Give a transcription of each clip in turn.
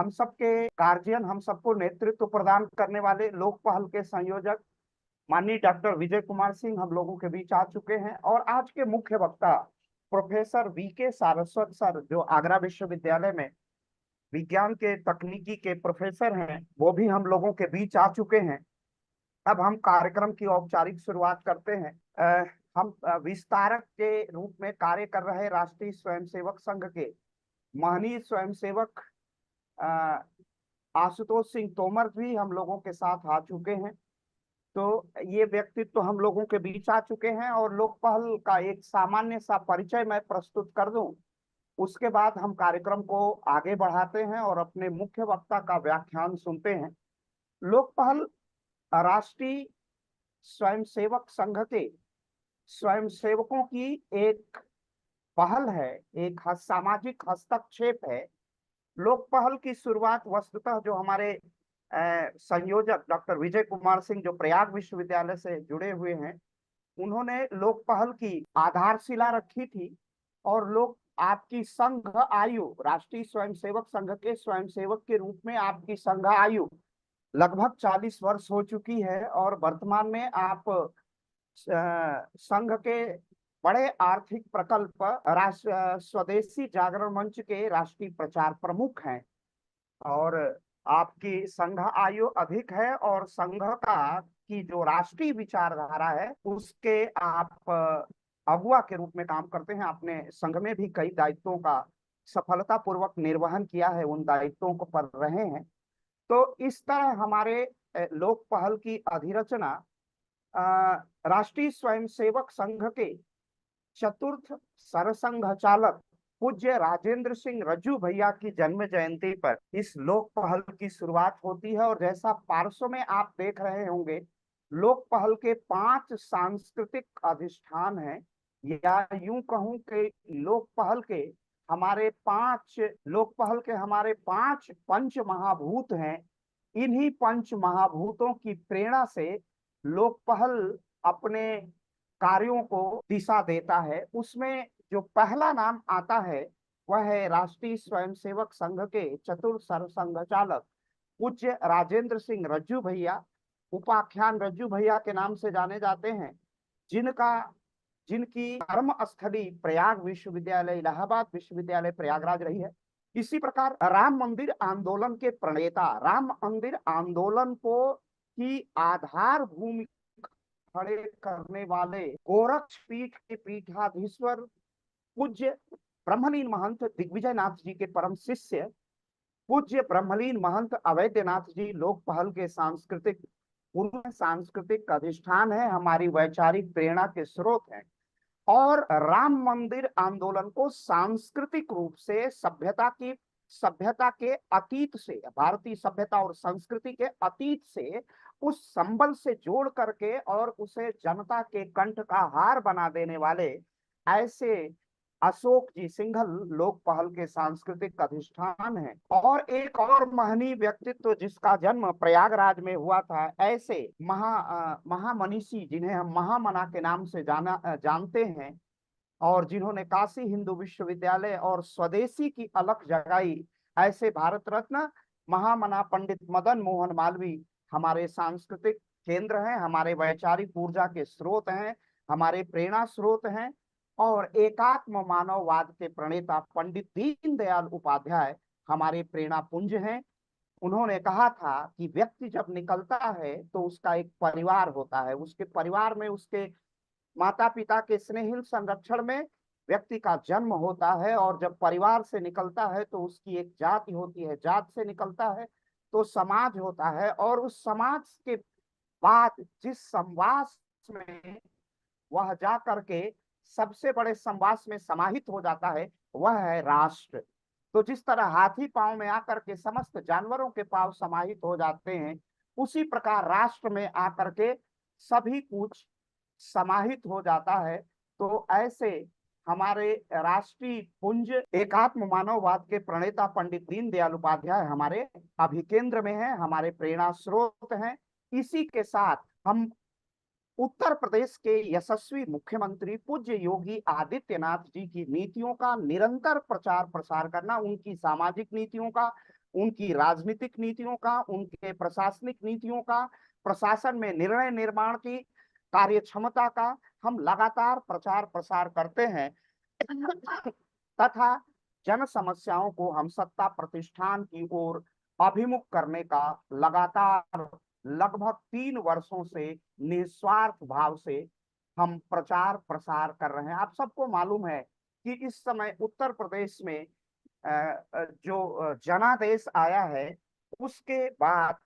हम सबके गार्जियन, हम सबको नेतृत्व प्रदान करने वाले लोक पहल के संयोजक माननीय डॉक्टर विजय कुमार सिंह हम लोगों के बीच आ चुके हैं। और आज के मुख्य वक्ता प्रोफेसर वीके सारस्वत सर, जो आगरा विश्वविद्यालय में विज्ञान के तकनीकी के प्रोफेसर हैं, वो भी हम लोगों के बीच आ चुके हैं। अब हम कार्यक्रम की औपचारिक शुरुआत करते हैं। हम विस्तारक के रूप में कार्य कर रहे राष्ट्रीय स्वयंसेवक संघ के महनीय स्वयंसेवक अ, आशुतोष सिंह तोमर भी हम लोगों के साथ आ चुके हैं। तो ये व्यक्तित्व तो हम लोगों के बीच आ चुके हैं और लोक पहल का एक सामान्य सा परिचय मैं प्रस्तुत कर दूं। उसके बाद हम कार्यक्रम को आगे बढ़ाते हैं और अपने मुख्य वक्ता का व्याख्यान सुनते हैं। लोक पहल राष्ट्रीय स्वयंसेवक संघ के स्वयंसेवकों की एक पहल है, एक सामाजिक हस्तक्षेप है। लोक पहल की शुरुआत वस्तुतः जो हमारे संयोजक डॉक्टर विजय कुमार सिंह, जो प्रयाग विश्वविद्यालय से जुड़े हुए हैं, उन्होंने लोक पहल की आधारशिला रखी थी। और लोग आपकी संघ आयु, राष्ट्रीय स्वयंसेवक संघ के स्वयंसेवक के रूप में आपकी संघ आयु लगभग 40 वर्ष हो चुकी है। और वर्तमान में आप संघ के बड़े आर्थिक प्रकल्प राष्ट्र स्वदेशी जागरण मंच के राष्ट्रीय प्रचार प्रमुख हैं। और आपकी संघ आयु अधिक है और संघ का की जो राष्ट्रीय विचारधारा है उसके आप अगुवा के रूप में काम करते हैं। आपने संघ में भी कई दायित्वों का सफलतापूर्वक निर्वहन किया है, उन दायित्वों को कर रहे हैं। तो इस तरह हमारे लोक पहल की अधिरचना राष्ट्रीय स्वयंसेवक संघ के चतुर्थ सरसंघ चालक पूज्य राजेंद्र सिंह रज्जू भैया की जन्म जयंती पर इस लोक पहल की शुरुआत होती है। और जैसा पार्श्व में आप देख रहे होंगे, लोक पहल के 5 सांस्कृतिक अधिष्ठान हैं, या यूं कहूं कि लोक पहल के हमारे 5 पंच महाभूत हैं। इन्हीं पंच महाभूतों की प्रेरणा से लोक पहल अपने कार्यों को दिशा देता है। उसमें जो पहला नाम आता है वह है राष्ट्रीय स्वयंसेवक संघ के चतुर्थ सरसंघ चालक पूज्य राजेंद्र सिंह रज्जू भैया, उपाख्यान रज्जू भैया के नाम से जाने जाते हैं, जिनकी कर्म स्थली प्रयाग विश्वविद्यालय, इलाहाबाद विश्वविद्यालय प्रयागराज रही है। इसी प्रकार राम मंदिर आंदोलन के प्रणेता, राम मंदिर आंदोलन को की आधार भूमि खड़े करने वाले गोरक्ष पीठ के पीठाधीश्वर पूज्य ब्रह्मलीन महंत दिग्विजय नाथ जी के परम शिष्य पूज्य ब्रह्मलीन महंत अवैधनाथ जी लोक पहल के सांस्कृतिक अधिष्ठान है, हमारी वैचारिक प्रेरणा के स्रोत हैं। और राम मंदिर आंदोलन को सांस्कृतिक रूप से सभ्यता के अतीत से, भारतीय सभ्यता और संस्कृति के अतीत से, उस संबल से जोड़ करके और उसे जनता के कंठ का हार बना देने वाले ऐसे अशोक जी सिंघल लोक पहल के सांस्कृतिक अधिष्ठान हैं। और एक और महनीय व्यक्तित्व जिसका जन्म प्रयागराज में हुआ था, ऐसे महामनीषी जिन्हें हम महामना के नाम से जानते हैं, और जिन्होंने काशी हिंदू विश्वविद्यालय और स्वदेशी की अलख जगाई, ऐसे भारत रत्न महामना पंडित मदन मोहन मालवीय हमारे सांस्कृतिक केंद्र हैं, हमारे वैचारिक ऊर्जा के स्रोत हैं, हमारे प्रेरणा स्रोत हैं। और एकात्म मानववाद के प्रणेता पंडित दीनदयाल उपाध्याय हमारे प्रेरणा पुंज हैं। उन्होंने कहा था कि व्यक्ति जब निकलता है तो उसका एक परिवार होता है, उसके परिवार में उसके माता पिता के स्नेहिल संरक्षण में व्यक्ति का जन्म होता है। और जब परिवार से निकलता है तो उसकी एक जाति होती है, जात से निकलता है तो समाज होता है, और उस समाज के बाद जिस संवास में वह जा करके सबसे बड़े संवास में समाहित हो जाता है वह है राष्ट्र। तो जिस तरह हाथी पांव में आकर के समस्त जानवरों के पांव समाहित हो जाते हैं, उसी प्रकार राष्ट्र में आकर के सभी कुछ समाहित हो जाता है। तो ऐसे हमारे राष्ट्रीय पुंज एकात्म मानववाद के प्रणेता पंडित दीनदयाल उपाध्याय हमारे अभिकेंद्र में है, हमारे प्रेरणा स्रोत हैं। इसी के साथ हम उत्तर प्रदेश के यशस्वी मुख्यमंत्री पूज्य योगी आदित्यनाथ जी की नीतियों का निरंतर प्रचार प्रसार करना, उनकी सामाजिक नीतियों का, उनकी राजनीतिक नीतियों का, उनके प्रशासनिक नीतियों का, प्रशासन में निर्णय निर्माण की कार्य क्षमता का हम लगातार प्रचार प्रसार करते हैं तथा जन समस्याओं को हम सत्ता प्रतिष्ठान की ओर अभिमुख करने का लगातार लगभग 3 वर्षों से निस्वार्थ भाव से हम प्रचार प्रसार कर रहे हैं। आप सबको मालूम है कि इस समय उत्तर प्रदेश में जो जनादेश आया है, उसके बाद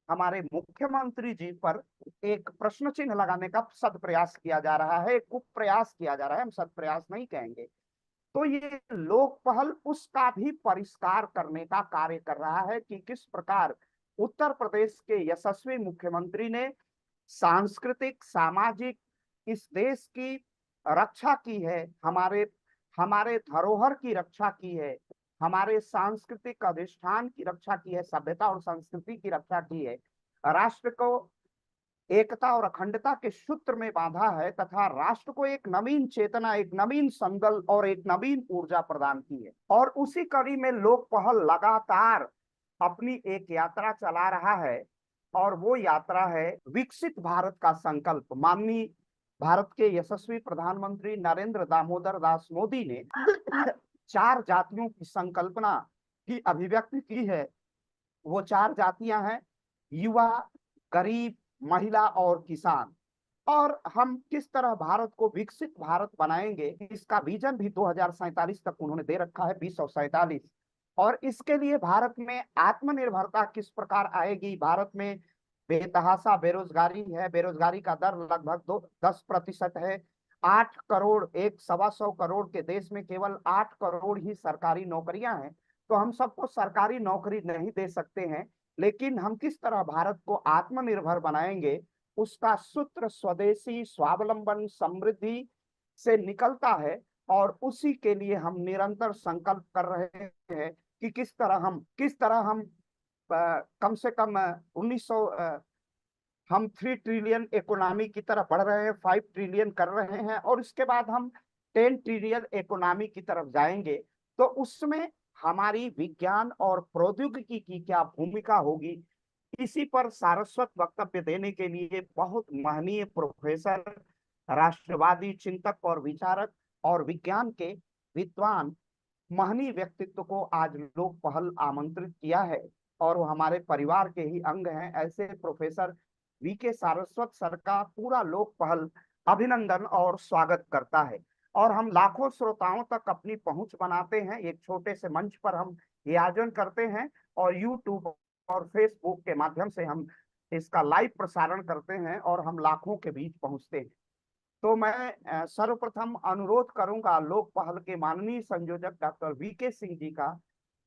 हमारे मुख्यमंत्री जी पर एक प्रश्न चिन्ह लगाने का सद प्रयास किया जा रहा है, एक कुप्रयास किया जा रहा है, हम सद प्रयास नहीं कहेंगे। तो ये लोक पहल उसका भी परिष्कार करने का कार्य कर रहा है कि किस प्रकार उत्तर प्रदेश के यशस्वी मुख्यमंत्री ने सांस्कृतिक सामाजिक इस देश की रक्षा की है, हमारे हमारे धरोहर की रक्षा की है, हमारे सांस्कृतिक अधिष्ठान की रक्षा की है, सभ्यता और संस्कृति की रक्षा की है, राष्ट्र को एकता और अखंडता के सूत्र में बांधा है तथा राष्ट्र को एक नवीन चेतना, एक नवीन संकल्प और एक नवीन ऊर्जा प्रदान की है। और उसी कड़ी में लोक पहल लगातार अपनी एक यात्रा चला रहा है और वो यात्रा है विकसित भारत का संकल्प। माननीय भारत के यशस्वी प्रधानमंत्री नरेंद्र दामोदर दास मोदी ने 4 जातियों की संकल्पना की अभिव्यक्ति की है। वो 4 जातियां हैं युवा, गरीब, महिला और किसान। और हम किस तरह भारत को विकसित भारत बनाएंगे, इसका विजन भी 2047 तक उन्होंने दे रखा है, 2047। और इसके लिए भारत में आत्मनिर्भरता किस प्रकार आएगी। भारत में बेतहाशा बेरोजगारी है, बेरोजगारी का दर लगभग 10% है। 8 करोड़, 1 सवा करोड़ के देश में केवल 8 करोड़ ही सरकारी नौकरियां हैं। तो हम सबको सरकारी नौकरी नहीं दे सकते हैं, लेकिन हम किस तरह भारत को आत्मनिर्भर बनाएंगे, उसका सूत्र स्वदेशी स्वावलंबन समृद्धि से निकलता है। और उसी के लिए हम निरंतर संकल्प कर रहे हैं कि किस तरह हम कम से कम 1900 हम 3 ट्रिलियन इकोनॉमी की तरफ बढ़ रहे हैं, 5 ट्रिलियन कर रहे हैं और इसके बाद हम 10 ट्रिलियन इकोनॉमी की तरफ जाएंगे। तो उसमें हमारी विज्ञान और प्रौद्योगिकी की क्या भूमिका होगी, इसी पर सारस्वत वक्तव्य देने के लिए बहुत महनीय प्रोफेसर, राष्ट्रवादी चिंतक और विचारक और विज्ञान के विद्वान महनीय व्यक्तित्व को आज लोक पहल आमंत्रित किया है और वो हमारे परिवार के ही अंग हैं। ऐसे प्रोफेसर वीके सारस्वत सर का पूरा लोक पहल अभिनंदन और स्वागत करता है। और हम लाखों श्रोताओं तक अपनी पहुंच बनाते हैं, एक छोटे से मंच पर हम ये आयोजन करते हैं और यूट्यूब और फेसबुक के माध्यम से हम इसका लाइव प्रसारण करते हैं और हम लाखों के बीच पहुंचते हैं। तो मैं सर्वप्रथम अनुरोध करूंगा लोक पहल के माननीय संयोजक डॉक्टर वीके सिंह जी का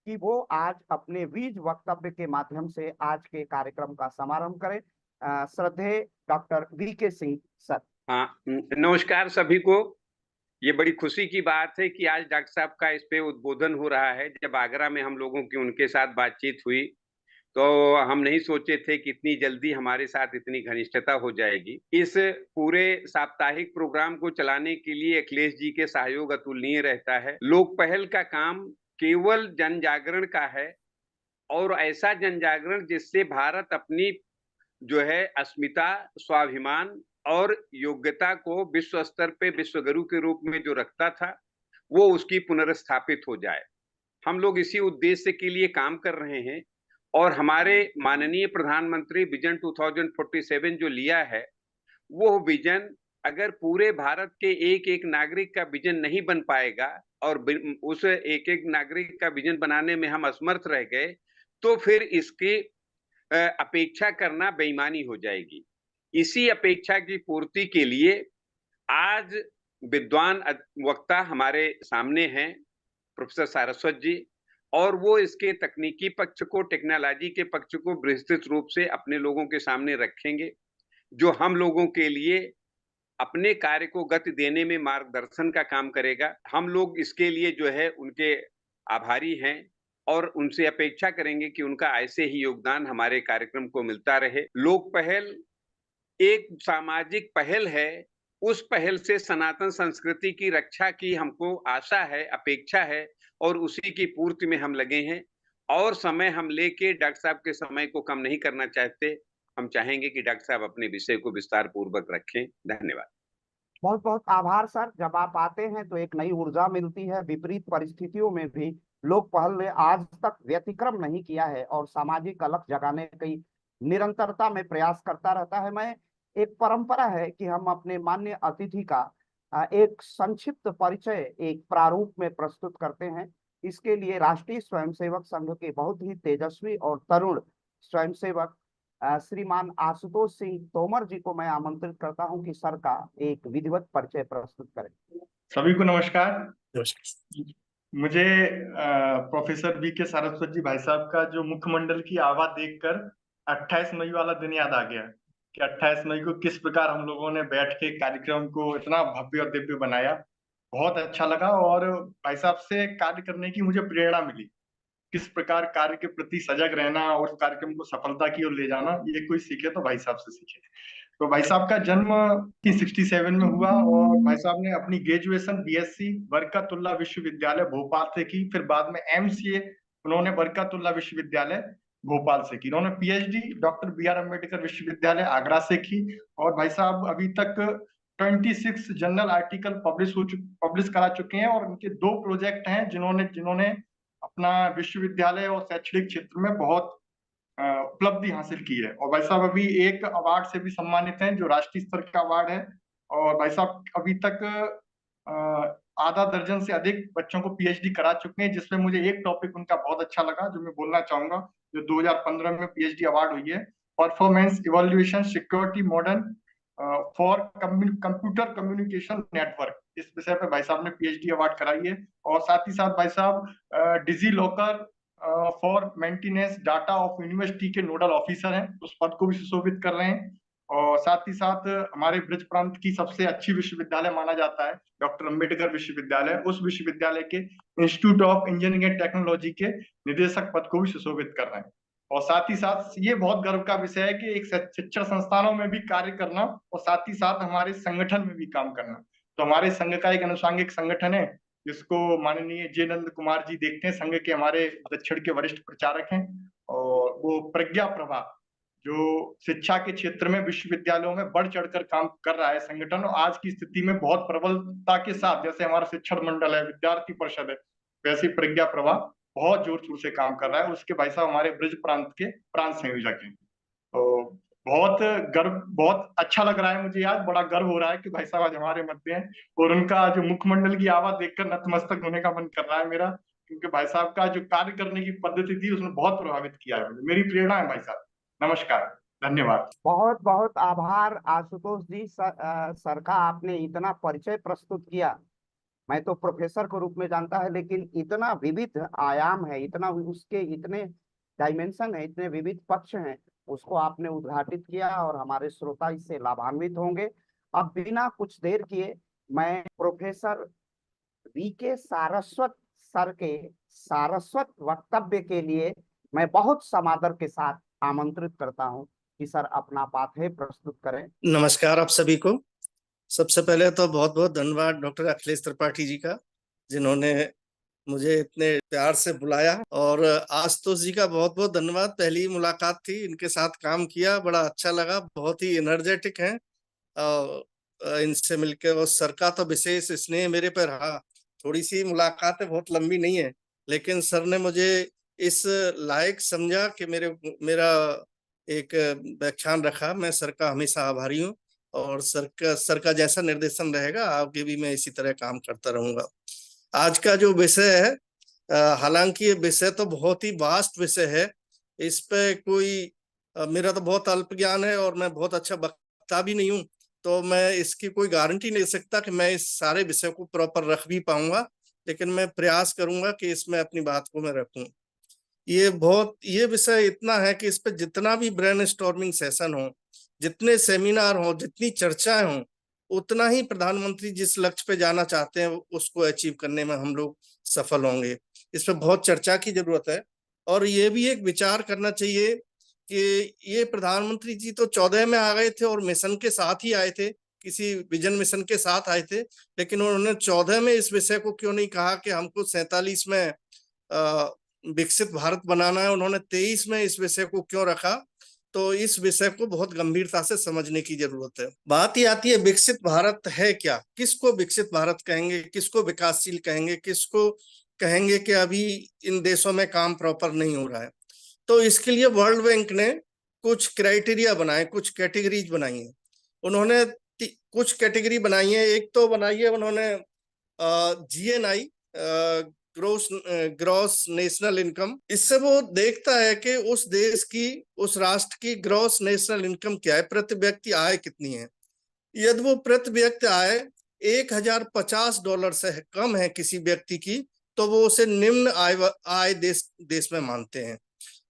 कि वो आज अपने बीज वक्तव्य के माध्यम से आज के कार्यक्रम का समारंभ करें। श्रद्धेय डॉक्टर वीके सिंह सर। हाँ, नमस्कार सभी को। ये बड़ी खुशी की बात है कि आज डॉक्टर साहब का इस पे उद्बोधन हो रहा है। जब आगरा में हम लोगों की उनके साथ बातचीत हुई तो हम नहीं सोचे थे कि इतनी जल्दी हमारे साथ इतनी घनिष्ठता हो जाएगी। इस पूरे साप्ताहिक प्रोग्राम को चलाने के लिए अखिलेश जी के सहयोग अतुलनीय रहता है। लोक पहल का काम केवल जन जागरण का है और ऐसा जन जागरण जिससे भारत अपनी जो है अस्मिता, स्वाभिमान और योग्यता को विश्व स्तर पे विश्वगुरु के रूप में जो रखता था, वो उसकी पुनर्स्थापित हो जाए। हम लोग इसी उद्देश्य के लिए काम कर रहे हैं और हमारे माननीय प्रधानमंत्री विजन 2047 जो लिया है, वो विजन अगर पूरे भारत के एक एक नागरिक का विजन नहीं बन पाएगा और उस एक एक नागरिक का विजन बनाने में हम असमर्थ रह गए, तो फिर इसकी अपेक्षा करना बेईमानी हो जाएगी। इसी अपेक्षा की पूर्ति के लिए आज विद्वान वक्ता हमारे सामने हैं, प्रोफेसर सारस्वत जी, और वो इसके तकनीकी पक्ष को, टेक्नोलॉजी के पक्ष को विस्तृत रूप से अपने लोगों के सामने रखेंगे, जो हम लोगों के लिए अपने कार्य को गति देने में मार्गदर्शन का काम करेगा। हम लोग इसके लिए जो है उनके आभारी हैं और उनसे अपेक्षा करेंगे कि उनका ऐसे ही योगदान हमारे कार्यक्रम को मिलता रहे। लोक पहल एक सामाजिक पहल है। उस पहल से सनातन संस्कृति की रक्षा की हमको आशा है, अपेक्षा है और उसी की पूर्ति में हम लगे हैं। और समय हम लेके डॉक्टर साहब के समय को कम नहीं करना चाहते। हम चाहेंगे कि डॉक्टर साहब अपने विषय को विस्तार पूर्वक रखें। धन्यवाद। बहुत बहुत आभार सर। जब आप आते हैं तो एक नई ऊर्जा मिलती है। विपरीत परिस्थितियों में भी लोक पहल ने आज तक व्यतिक्रम नहीं किया है और सामाजिक अलख जगाने की निरंतरता में प्रयास करता रहता है। मैं एक परंपरा है कि हम अपने माननीय अतिथि का एक संक्षिप्त परिचय एक प्रारूप में प्रस्तुत करते हैं। इसके लिए राष्ट्रीय स्वयंसेवक संघ के बहुत ही तेजस्वी और तरुण स्वयंसेवक श्रीमान आशुतोष सिंह तोमर जी को मैं आमंत्रित करता हूं कि सर का एक विधिवत परिचय प्रस्तुत करें। सभी को नमस्कार। मुझे प्रोफेसर वी के सारस्वत जी भाई साहब का जो मुख्यमंडल की आवाज देखकर 28 मई वाला दिन याद आ गया कि 28 मई को किस प्रकार हम लोगों ने बैठ के कार्यक्रम को इतना भव्य और दिव्य बनाया। बहुत अच्छा लगा और भाई साहब से कार्य करने की मुझे प्रेरणा मिली। किस प्रकार कार्य के प्रति सजग रहना और कार्यक्रम को सफलता की ओर ले जाना, ये कोई सीखे तो भाई साहब से सीखे। तो भाई साहब का जन्म 1967 में हुआ और भाई साहब ने अपनी ग्रेजुएशन बीएससी बरकतुल्लाह विश्वविद्यालय भोपाल से की। फिर बाद में एमसीए उन्होंने बरकतुल्लाह विश्वविद्यालय भोपाल से की। उन्होंने पीएचडी डॉक्टर BR अम्बेडकर विश्वविद्यालय आगरा से की। और भाई साहब अभी तक 26 जर्नल आर्टिकल पब्लिश करा चुके हैं और उनके 2 प्रोजेक्ट हैं जिन्होंने अपना विश्वविद्यालय और शैक्षणिक क्षेत्र में बहुत उपलब्धि हासिल की है। और भाई साहब अभी एक अवार्ड से भी सम्मानित हैं जो राष्ट्रीय स्तर का अवार्ड है। और भाई साहब अभी तक आधा दर्जन से अधिक बच्चों को पीएचडी करा चुके हैं, जिसमें मुझे एक टॉपिक उनका बहुत अच्छा लगा जो मैं बोलना चाहूंगा, जो 2015 में पीएचडी अवार्ड हुई है, performance evolution security modern for computer communication network. इस विषय पे भाई साहब ने पीएचडी अवार्ड कराई है। और साथ ही साथ भाई साहब DigiLocker for maintenance data of university के नोडल ऑफिसर हैं, उस पद को भी सुशोभित कर रहे हैं। और साथ ही साथ हमारे ब्रज प्रांत की सबसे अच्छी विश्वविद्यालय माना जाता है डॉक्टर अम्बेडकर विश्वविद्यालय, उस विश्वविद्यालय के institute of engineering and technology के निदेशक पद को भी सुशोभित कर रहे हैं। और साथ ही साथ ये बहुत गर्व का विषय है कि एक शिक्षण संस्थानों में भी कार्य करना और साथ ही साथ हमारे संगठन में भी काम करना। तो हमारे संघ का एक अनुषंगिक संगठन है जिसको माननीय जे नंद कुमार जी देखते हैं, संघ के हमारे दक्षिण के वरिष्ठ प्रचारक हैं। और वो प्रज्ञा प्रभा जो शिक्षा के क्षेत्र में विश्वविद्यालयों में बढ़ चढ़कर काम कर रहा है संगठन, और आज की स्थिति में बहुत प्रबलता के साथ, जैसे हमारा शिक्षण मंडल है, विद्यार्थी परिषद है, वैसी प्रज्ञा प्रभा बहुत जोर शोर से काम कर रहा है। उसके भाई साहब हमारे ब्रज प्रांत के प्रांत संयोजक हैं। तो बहुत अच्छा लग रहा है मुझे, आज बड़ा गर्व हो रहा है कि भाई साहब आज हमारे मध्य हैं और उनका जो मुख्यमंडल की आवाज देखकर नतमस्तक होने का मन कर रहा है मेरा, क्योंकि भाई साहब का जो कार्य करने की पद्धति थी उसने बहुत प्रभावित किया है। मेरी प्रेरणा है भाई साहब। नमस्कार, धन्यवाद। बहुत बहुत आभार आशुतोष जी। सर का आपने इतना परिचय प्रस्तुत किया। मैं तो प्रोफेसर के रूप में जानता है, लेकिन इतना विविध आयाम है, इतना उसके इतने डायमेंशन है, इतने विविध पक्ष हैं, उसको आपने उद्घाटित किया और हमारे श्रोता इससे लाभान्वित होंगे। अब बिना कुछ देर किए मैं प्रोफेसर VK सारस्वत सर के सारस्वत वक्तव्य के लिए मैं बहुत समादर के साथ आमंत्रित करता हूं कि सर अपना पाठ्य प्रस्तुत करें। नमस्कार आप सभी को। सबसे पहले तो बहुत बहुत धन्यवाद डॉक्टर अखिलेश त्रिपाठी जी का, जिन्होंने मुझे इतने प्यार से बुलाया, और आशुतोष जी का बहुत बहुत धन्यवाद। पहली मुलाकात थी, इनके साथ काम किया, बड़ा अच्छा लगा, बहुत ही एनर्जेटिक हैं इनसे मिलकर। और सर का तो विशेष स्नेह मेरे पर रहा। थोड़ी सी मुलाकातें बहुत लंबी नहीं है, लेकिन सर ने मुझे इस लायक समझा कि मेरा एक व्याख्यान रखा। मैं सर का हमेशा आभारी हूँ और सर का जैसा निर्देशन रहेगा आगे भी मैं इसी तरह काम करता रहूंगा। आज का जो विषय है, हालांकि ये विषय तो बहुत ही वास्ट विषय है, इस पे कोई मेरा तो बहुत अल्प ज्ञान है और मैं बहुत अच्छा वक्ता भी नहीं हूँ, तो मैं इसकी कोई गारंटी नहीं दे सकता कि मैं इस सारे विषय को प्रॉपर रख भी पाऊंगा, लेकिन मैं प्रयास करूंगा कि इसमें अपनी बात को मैं रखूं। ये विषय इतना है कि इस पे जितना भी ब्रेनस्टॉर्मिंग सेशन हो, जितने सेमिनार हो, जितनी चर्चाएं हो, उतना ही प्रधानमंत्री जिस लक्ष्य पे जाना चाहते हैं उसको अचीव करने में हम लोग सफल होंगे। इस पे बहुत चर्चा की जरूरत है। और ये भी एक विचार करना चाहिए कि ये प्रधानमंत्री जी तो 14 में आ गए थे और मिशन के साथ ही आए थे, किसी विजन मिशन के साथ आए थे, लेकिन उन्होंने 14 में इस विषय को क्यों नहीं कहा कि हमको 47 में विकसित भारत बनाना है, उन्होंने 23 में इस विषय को क्यों रखा, तो इस विषय को बहुत गंभीरता से समझने की जरूरत है। बात ही आती है विकसित भारत है क्या, किसको विकसित भारत कहेंगे, किसको विकासशील कहेंगे, किसको कहेंगे कि अभी इन देशों में काम प्रॉपर नहीं हो रहा है। तो इसके लिए वर्ल्ड बैंक ने कुछ क्राइटेरिया बनाए, कुछ कैटेगरीज बनाई है। उन्होंने कुछ कैटेगरी बनाई है। एक तो बनाई है उन्होंने GNI, ग्रॉस नेशनल इनकम। इससे वो देखता है कि उस देश की, उस राष्ट्र की ग्रॉस नेशनल इनकम क्या है, प्रति व्यक्ति आय कितनी है। यदि वो प्रति व्यक्ति आय $1050 से कम है किसी व्यक्ति की, तो वो उसे निम्न आय देश में मानते हैं।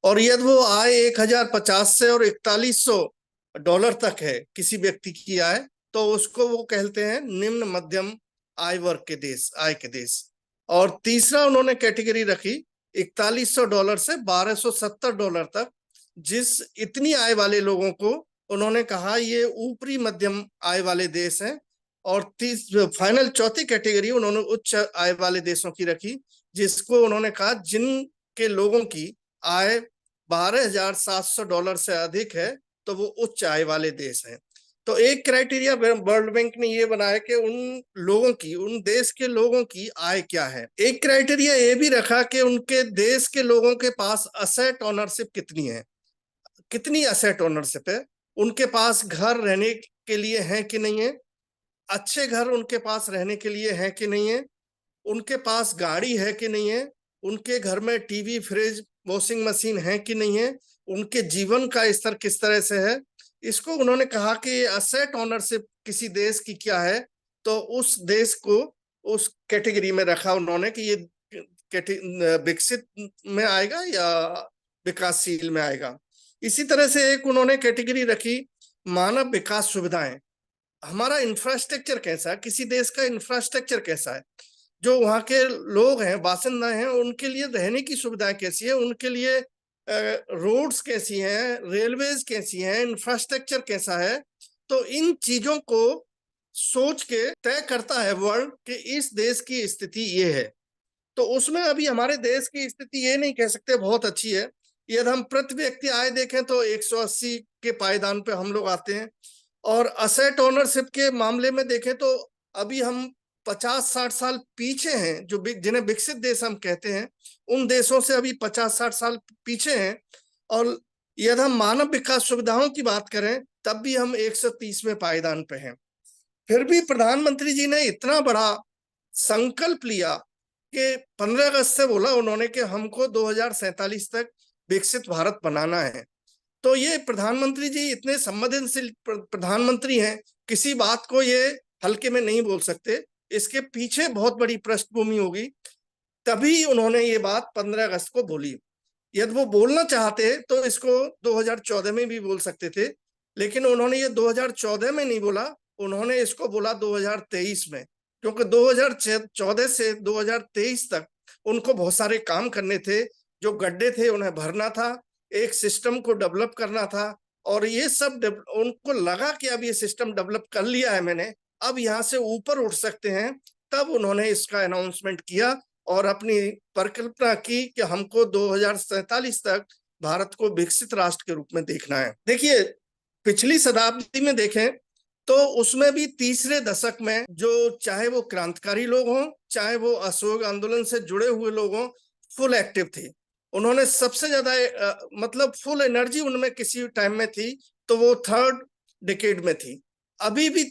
और यदि वो आय 1050 से और $4100 तक है किसी व्यक्ति की आय, तो उसको वो कहते हैं निम्न मध्यम आय वर्ग के देश, आय के देश। और तीसरा उन्होंने कैटेगरी रखी $4100 से $1270 तक, जिस इतनी आय वाले लोगों को उन्होंने कहा ये ऊपरी मध्यम आय वाले देश हैं। और फाइनल चौथी कैटेगरी उन्होंने उच्च आय वाले देशों की रखी, जिसको उन्होंने कहा जिनके लोगों की आय $12,700 से अधिक है, तो वो उच्च आय वाले देश हैं। तो एक क्राइटेरिया वर्ल्ड बैंक ने ये बनाया कि उन लोगों की, उन देश के लोगों की आय क्या है। एक क्राइटेरिया ये भी रखा कि उनके देश के लोगों के पास असेट ओनरशिप कितनी है, कितनी असेट ओनरशिप है, उनके पास घर रहने के लिए है कि नहीं है, अच्छे घर उनके पास रहने के लिए है कि नहीं है, उनके पास गाड़ी है कि नहीं है, उनके घर में टीवी, फ्रिज, वॉशिंग मशीन है कि नहीं है, उनके जीवन का स्तर किस तरह से है। इसको उन्होंने कहा कि असेट ओनरशिप किसी देश की क्या है, तो उस देश को उस कैटेगरी में रखा उन्होंने कि ये विकसित में आएगा या विकासशील में आएगा। इसी तरह से एक उन्होंने कैटेगरी रखी मानव विकास सुविधाएं। हमारा इंफ्रास्ट्रक्चर कैसा है, किसी देश का इंफ्रास्ट्रक्चर कैसा है, जो वहाँ के लोग हैं, बासिंदा हैं, उनके लिए रहने की सुविधाएं कैसी है, उनके लिए रोड्स कैसी हैं, रेलवेज कैसी हैं, इंफ्रास्ट्रक्चर कैसा है। तो इन चीजों को सोच के तय करता है वर्ल्ड कि इस देश की स्थिति ये है। तो उसमें अभी हमारे देश की स्थिति ये नहीं कह सकते बहुत अच्छी है। यदि हम प्रति व्यक्ति आय देखें तो 180 के पायदान पे हम लोग आते हैं, और असेट ओनरशिप के मामले में देखें तो अभी हम 50-60 साल पीछे हैं। जो जिन्हें विकसित देश हम कहते हैं, उन देशों से अभी 50-60 साल पीछे हैं। और यदि हम मानव विकास सुविधाओं की बात करें तब भी हम 130वें पायदान पे हैं। फिर भी प्रधानमंत्री जी ने इतना बड़ा संकल्प लिया कि 15 अगस्त से बोला उन्होंने कि हमको 2047 तक विकसित भारत बनाना है। तो ये प्रधानमंत्री जी इतने संवेदनशील प्रधानमंत्री हैं, किसी बात को ये हल्के में नहीं बोल सकते, इसके पीछे बहुत बड़ी पृष्ठभूमि होगी। तभी उन्होंने ये बात 15 अगस्त को बोली। यदि वो बोलना चाहते तो इसको 2014 में भी बोल सकते थे, लेकिन उन्होंने ये 2014 में नहीं बोला, उन्होंने इसको बोला 2023 में, क्योंकि 2014 से 2023 तक उनको बहुत सारे काम करने थे। जो गड्ढे थे उन्हें भरना था, एक सिस्टम को डेवलप करना था, और ये सब उनको लगा कि अब ये सिस्टम डेवलप कर लिया है मैंने, अब यहाँ से ऊपर उठ सकते हैं। तब उन्होंने इसका अनाउंसमेंट किया और अपनी परिकल्पना की कि हमको 2047 तक भारत को विकसित राष्ट्र के रूप में देखना है। देखिए, पिछली शताब्दी में देखें तो उसमें भी तीसरे दशक में जो, चाहे वो क्रांतिकारी लोग हों, चाहे वो असहयोग आंदोलन से जुड़े हुए लोग हों, फुल एक्टिव थे। उन्होंने सबसे ज्यादा मतलब फुल एनर्जी उनमें किसी टाइम में थी तो वो थर्ड डिकेड में थी। अभी भी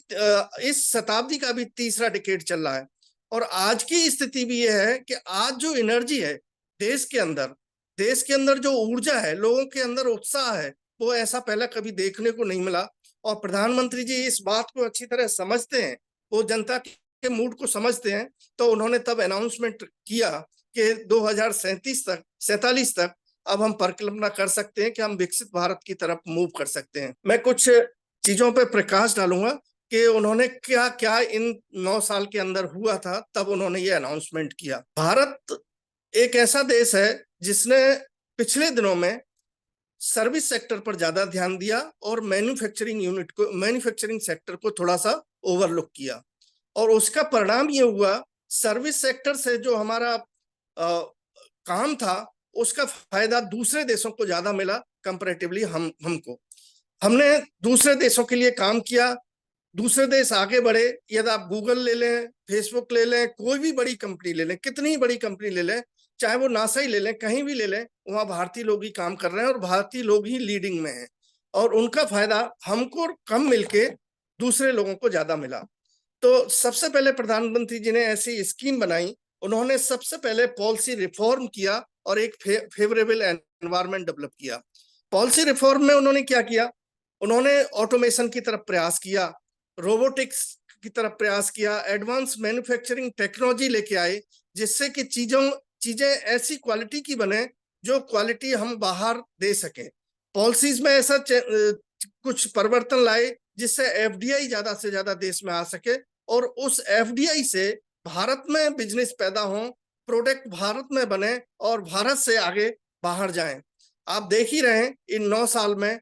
इस शताब्दी का भी तीसरा डिकेड चल रहा है। और आज की स्थिति भी यह है कि आज जो एनर्जी है देश के अंदर जो ऊर्जा है, लोगों के अंदर उत्साह है, वो ऐसा पहले कभी देखने को नहीं मिला। और प्रधानमंत्री जी इस बात को अच्छी तरह समझते हैं, वो जनता के मूड को समझते हैं। तो उन्होंने तब अनाउंसमेंट किया कि 2047 तक अब हम परिकल्पना कर सकते हैं कि हम विकसित भारत की तरफ मूव कर सकते हैं। मैं कुछ चीजों पे प्रकाश डालूंगा कि उन्होंने क्या क्या इन 9 साल के अंदर हुआ था, तब उन्होंने ये अनाउंसमेंट किया। भारत एक ऐसा देश है जिसने पिछले दिनों में सर्विस सेक्टर पर ज्यादा ध्यान दिया और मैन्युफैक्चरिंग सेक्टर को थोड़ा सा ओवरलुक किया। और उसका परिणाम ये हुआ, सर्विस सेक्टर से जो हमारा काम था उसका फायदा दूसरे देशों को ज्यादा मिला कंपैरेटिवली हमको। हमने दूसरे देशों के लिए काम किया, दूसरे देश आगे बढ़े। यदि आप गूगल ले लें, फेसबुक ले लें, कोई भी बड़ी कंपनी ले लें, कितनी बड़ी कंपनी ले लें, चाहे वो नासा ही ले लें, कहीं भी ले लें, वहां भारतीय लोग ही काम कर रहे हैं और भारतीय लोग ही लीडिंग में हैं, और उनका फायदा हमको कम मिलके दूसरे लोगों को ज्यादा मिला। तो सबसे पहले प्रधानमंत्री जी ने ऐसी स्कीम बनाई, उन्होंने सबसे पहले पॉलिसी रिफॉर्म किया और एक फेवरेबल एनवायरनमेंट डेवलप किया। पॉलिसी रिफॉर्म में उन्होंने क्या किया, उन्होंने ऑटोमेशन की तरफ प्रयास किया, रोबोटिक्स की तरफ प्रयास किया, एडवांस मैन्युफैक्चरिंग टेक्नोलॉजी लेके आए, जिससे कि चीजें ऐसी क्वालिटी की बने जो क्वालिटी हम बाहर दे सकें। पॉलिसीज में ऐसा कुछ परिवर्तन लाए जिससे एफडीआई ज्यादा से ज्यादा देश में आ सके, और उस एफडीआई से भारत में बिजनेस पैदा हो, प्रोडक्ट भारत में बने और भारत से आगे बाहर जाएं। आप देख ही रहे हैं इन 9 साल में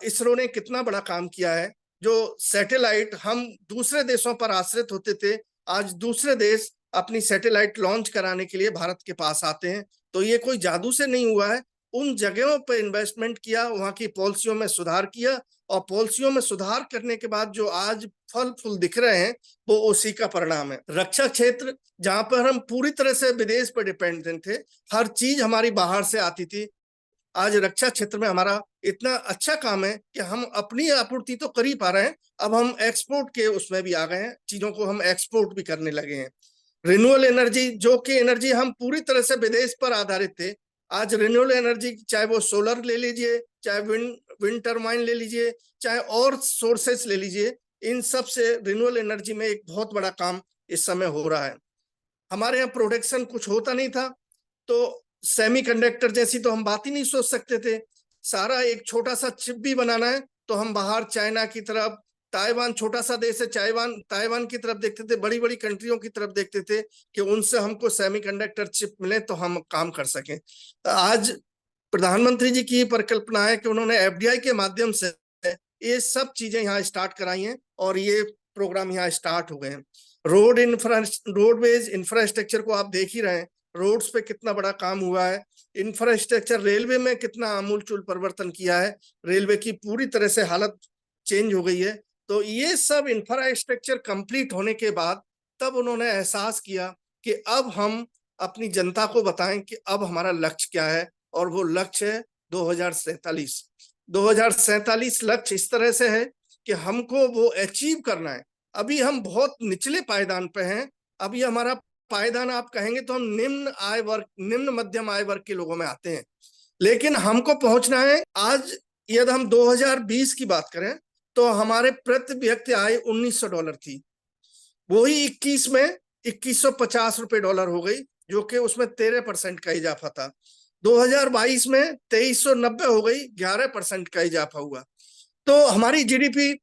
इसरो ने कितना बड़ा काम किया है। जो सैटेलाइट हम दूसरे देशों पर आश्रित होते थे, आज दूसरे देश अपनी सैटेलाइट लॉन्च कराने के लिए भारत के पास आते हैं। तो ये कोई जादू से नहीं हुआ है, उन जगहों पर इन्वेस्टमेंट किया, वहां की पॉलिसियों में सुधार किया, और पॉलिसियों में सुधार करने के बाद जो आज फल फूल दिख रहे हैं वो उसी का परिणाम है। रक्षा क्षेत्र, जहां पर हम पूरी तरह से विदेश पर डिपेंडेंट थे, हर चीज हमारी बाहर से आती थी, आज रक्षा क्षेत्र में हमारा इतना अच्छा काम है कि हम अपनी आपूर्ति तो कर ही पा रहे हैं, अब हम एक्सपोर्ट के उसमें भी आ गए हैं, चीजों को हम एक्सपोर्ट भी करने लगे हैं। रिन्यूएबल एनर्जी, जो कि एनर्जी हम पूरी तरह से विदेश पर आधारित थे, आज रिन्यूएबल एनर्जी, चाहे वो सोलर ले लीजिए, चाहे विंड टर्बाइन ले लीजिए, चाहे और सोर्सेस ले लीजिए, इन सब से रिन्यूएबल एनर्जी में एक बहुत बड़ा काम इस समय हो रहा है। हमारे यहाँ प्रोडक्शन कुछ होता नहीं था, तो सेमीकंडक्टर जैसी तो हम बात ही नहीं सोच सकते थे। सारा एक छोटा सा चिप भी बनाना है तो हम बाहर चाइना की तरफ, ताइवान छोटा सा देश है, ताइवान की तरफ देखते थे, बड़ी बड़ी कंट्रियों की तरफ देखते थे कि उनसे हमको सेमीकंडक्टर चिप मिले तो हम काम कर सकें। आज प्रधानमंत्री जी की परिकल्पना है कि उन्होंने एफडीआई के माध्यम से ये सब चीजें यहाँ स्टार्ट कराई हैं और ये प्रोग्राम यहाँ स्टार्ट हो गए हैं। रोडवेज इंफ्रास्ट्रक्चर को आप देख ही रहे हैं, रोड्स पे कितना बड़ा काम हुआ है। इंफ्रास्ट्रक्चर, रेलवे में कितना आमूलचूल परिवर्तन किया है, रेलवे की पूरी तरह से हालत चेंज हो गई है। तो ये सब इंफ्रास्ट्रक्चर कंप्लीट होने के बाद तब उन्होंने एहसास किया कि अब हम अपनी जनता को बताएं कि अब हमारा लक्ष्य क्या है, और वो लक्ष्य है 2047। 2047 लक्ष्य इस तरह से है कि हमको वो अचीव करना है। अभी हम बहुत निचले पायदान पे हैं, अभी हमारा पायदान आप कहेंगे तो हम निम्न मध्यम आय वर्ग के लोगों में आते हैं, लेकिन हमको पहुंचना है। आज यदि हम 2020 की बात करें तो हमारे प्रति व्यक्ति आय $1900 थी, वही 21 में $2150 हो गई, जो कि उसमें 13% का इजाफा था। 2022 में 2390 हो गई, 11% का इजाफा हुआ। तो हमारी जीडीपी